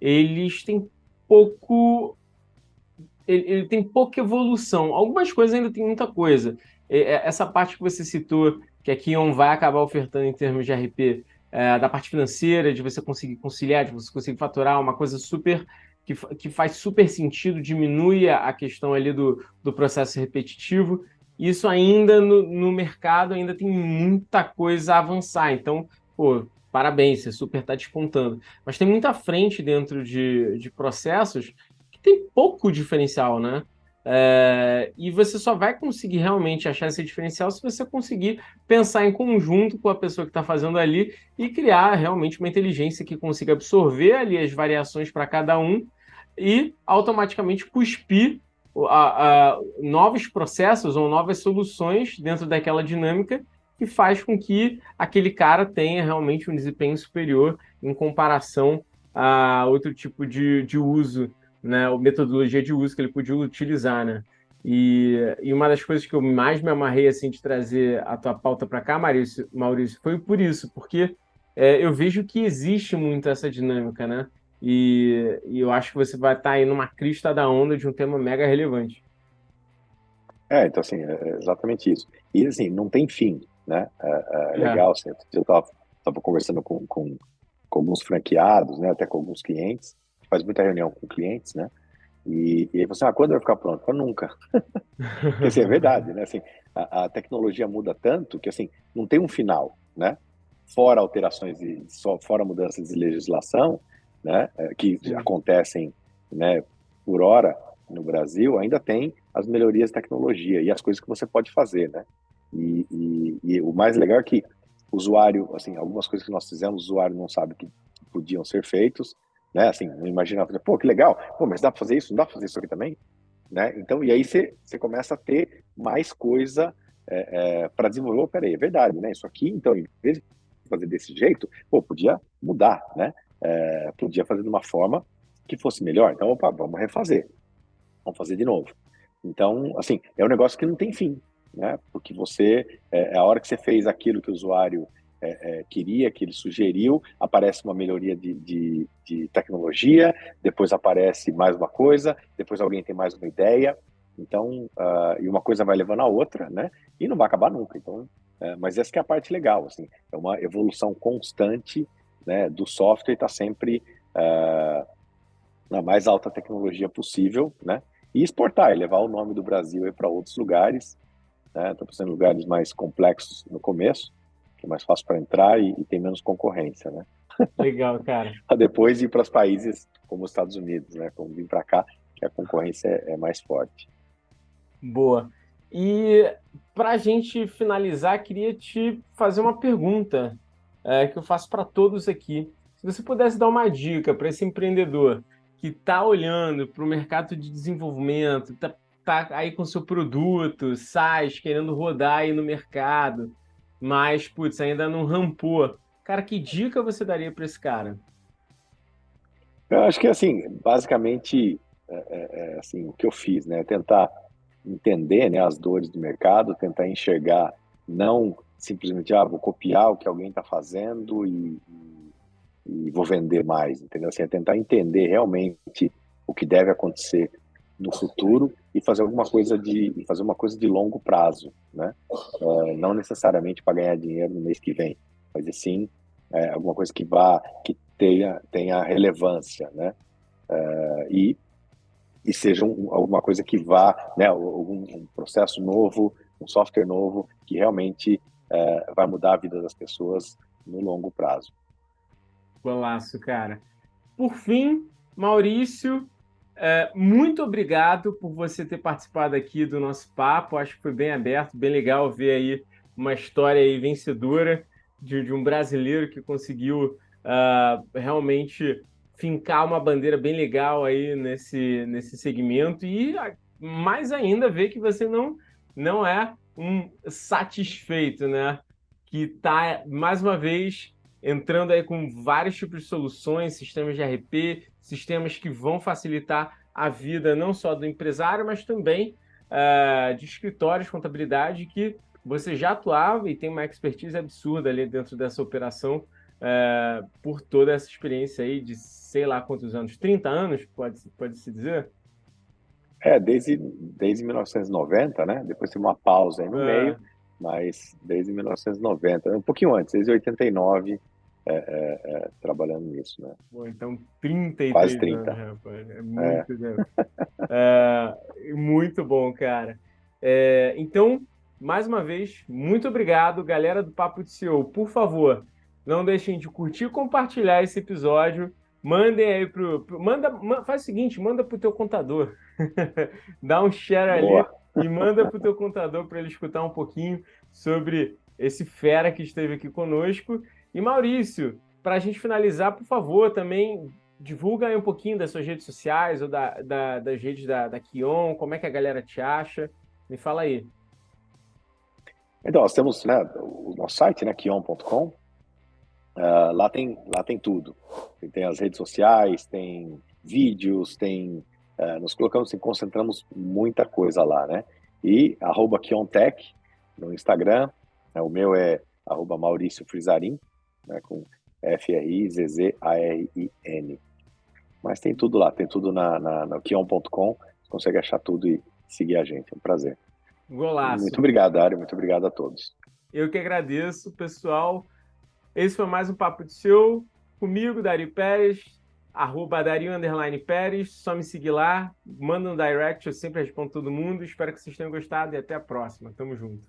eles têm pouco, ele tem pouca evolução. Algumas coisas ainda tem muita coisa. Essa parte que você citou, que a Kion vai acabar ofertando em termos de RP, da parte financeira, de você conseguir conciliar, de você conseguir faturar, uma coisa super que faz super sentido, diminui a questão ali do processo repetitivo. Isso ainda no mercado ainda tem muita coisa a avançar. Então, pô, parabéns, você super está despontando. Mas tem muita frente dentro de processos que tem pouco diferencial, né? E você só vai conseguir realmente achar esse diferencial se você conseguir pensar em conjunto com a pessoa que está fazendo ali e criar realmente uma inteligência que consiga absorver ali as variações para cada um e automaticamente cuspir novos processos ou novas soluções dentro daquela dinâmica que faz com que aquele cara tenha realmente um desempenho superior em comparação a outro tipo de uso, né, ou metodologia de uso que ele podia utilizar, né? E uma das coisas que eu mais me amarrei assim de trazer a tua pauta para cá, Maurício, foi por isso, porque eu vejo que existe muito essa dinâmica, né? E eu acho que você vai estar aí numa crista da onda de um tema mega relevante. Então, assim, é exatamente isso. E, assim, não tem fim, né? É É. legal, assim, eu estava conversando com alguns franqueados, né? Até com alguns clientes, a gente faz muita reunião com clientes, né? E aí você, quando vai ficar pronto? Eu nunca. Porque, assim, é verdade, né? Assim, a tecnologia muda tanto que, assim, não tem um final, né? Fora alterações, fora mudanças de legislação, né? Que Sim. acontecem, né? Por hora no Brasil, ainda tem as melhorias de tecnologia e as coisas que você pode fazer, né? E o mais legal é que o usuário, assim, algumas coisas que nós fizemos, o usuário não sabe que podiam ser feitos, né? Assim, não imaginava, pô, que legal, pô, mas dá para fazer isso? Não dá para fazer isso aqui também? né? Então, e aí você começa a ter mais coisa para desenvolver. Oh, peraí, é verdade, né? Isso aqui, então, em vez de fazer desse jeito, pô, podia mudar, né? Podia fazer de uma forma que fosse melhor. Então, opa, vamos refazer, vamos fazer de novo. Então, assim, é um negócio que não tem fim, né? Porque a hora que você fez aquilo que o usuário queria, que ele sugeriu, aparece uma melhoria de tecnologia, depois aparece mais uma coisa, depois alguém tem mais uma ideia, então, e uma coisa vai levando a outra, né? E não vai acabar nunca. Então, mas essa que é a parte legal, assim, é uma evolução constante, né? Do software está sempre na mais alta tecnologia possível, né? E exportar, e levar o nome do Brasil para outros lugares, né? Estão pensando em lugares mais complexos no começo, que é mais fácil para entrar e tem menos concorrência, né? Legal, cara. Para depois ir para os países como os Estados Unidos, né? Como vir para cá, que a concorrência é mais forte. Boa. E para a gente finalizar, queria te fazer uma pergunta que eu faço para todos aqui. Se você pudesse dar uma dica para esse empreendedor que está olhando para o mercado de desenvolvimento, tá aí com seu produto, SaaS, querendo rodar aí no mercado, mas, putz, ainda não rampou. Cara, que dica você daria para esse cara? Eu acho que, assim, basicamente, assim, o que eu fiz, né? Tentar entender, né, as dores do mercado, tentar enxergar, não simplesmente, vou copiar o que alguém está fazendo e vou vender mais, entendeu? Assim, é tentar entender realmente o que deve acontecer no futuro e fazer fazer uma coisa de longo prazo, né? Não necessariamente para ganhar dinheiro no mês que vem, mas sim alguma coisa que tenha relevância, né? E seja alguma coisa que vá, né? Um processo novo, um software novo que realmente vai mudar a vida das pessoas no longo prazo. Golaço, cara. Por fim, Maurício, muito obrigado por você ter participado aqui do nosso papo. Acho que foi bem aberto, bem legal ver aí uma história aí vencedora de um brasileiro que conseguiu realmente fincar uma bandeira bem legal aí nesse segmento e mais ainda ver que você não é um satisfeito, né? Que está, mais uma vez, entrando aí com vários tipos de soluções, sistemas de RP, sistemas que vão facilitar a vida não só do empresário, mas também de escritórios de contabilidade que você já atuava e tem uma expertise absurda ali dentro dessa operação por toda essa experiência aí de sei lá quantos anos, 30 anos, pode-se dizer? Desde 1990, né? Depois teve uma pausa aí no meio, mas desde 1990, um pouquinho antes, desde 89, trabalhando nisso, né? Bom, então, Quase 33 anos, 30. rapaz. É É. muito tempo. Muito bom, cara. Então, mais uma vez, muito obrigado, galera do Papo de CEO. Por favor, não deixem de curtir e compartilhar esse episódio. Mandem aí faz o seguinte, manda pro teu contador. Dá um share ali Boa. e manda pro teu contador para ele escutar um pouquinho sobre esse fera que esteve aqui conosco. E Maurício, para a gente finalizar, por favor, também divulga aí um pouquinho das suas redes sociais ou das redes da Kion, como é que a galera te acha? Me fala aí. Então, nós temos, né, o nosso site, né, kion.com. Lá tem tudo. Tem as redes sociais, tem vídeos, nós concentramos muita coisa lá, né? E @KionTech no Instagram, o meu é @Maurício Frizarin, né, com Frizzarin. Mas tem tudo lá, tem tudo no kion.com, você consegue achar tudo e seguir a gente, é um prazer. Muito Golaço. obrigado, Dário, muito obrigado a todos. Eu que agradeço, pessoal. Esse foi mais um Papo de Show comigo, Dario Pérez, @Dario_Pérez. Só me seguir lá, manda um direct, eu sempre respondo todo mundo. Espero que vocês tenham gostado e até a próxima. Tamo junto.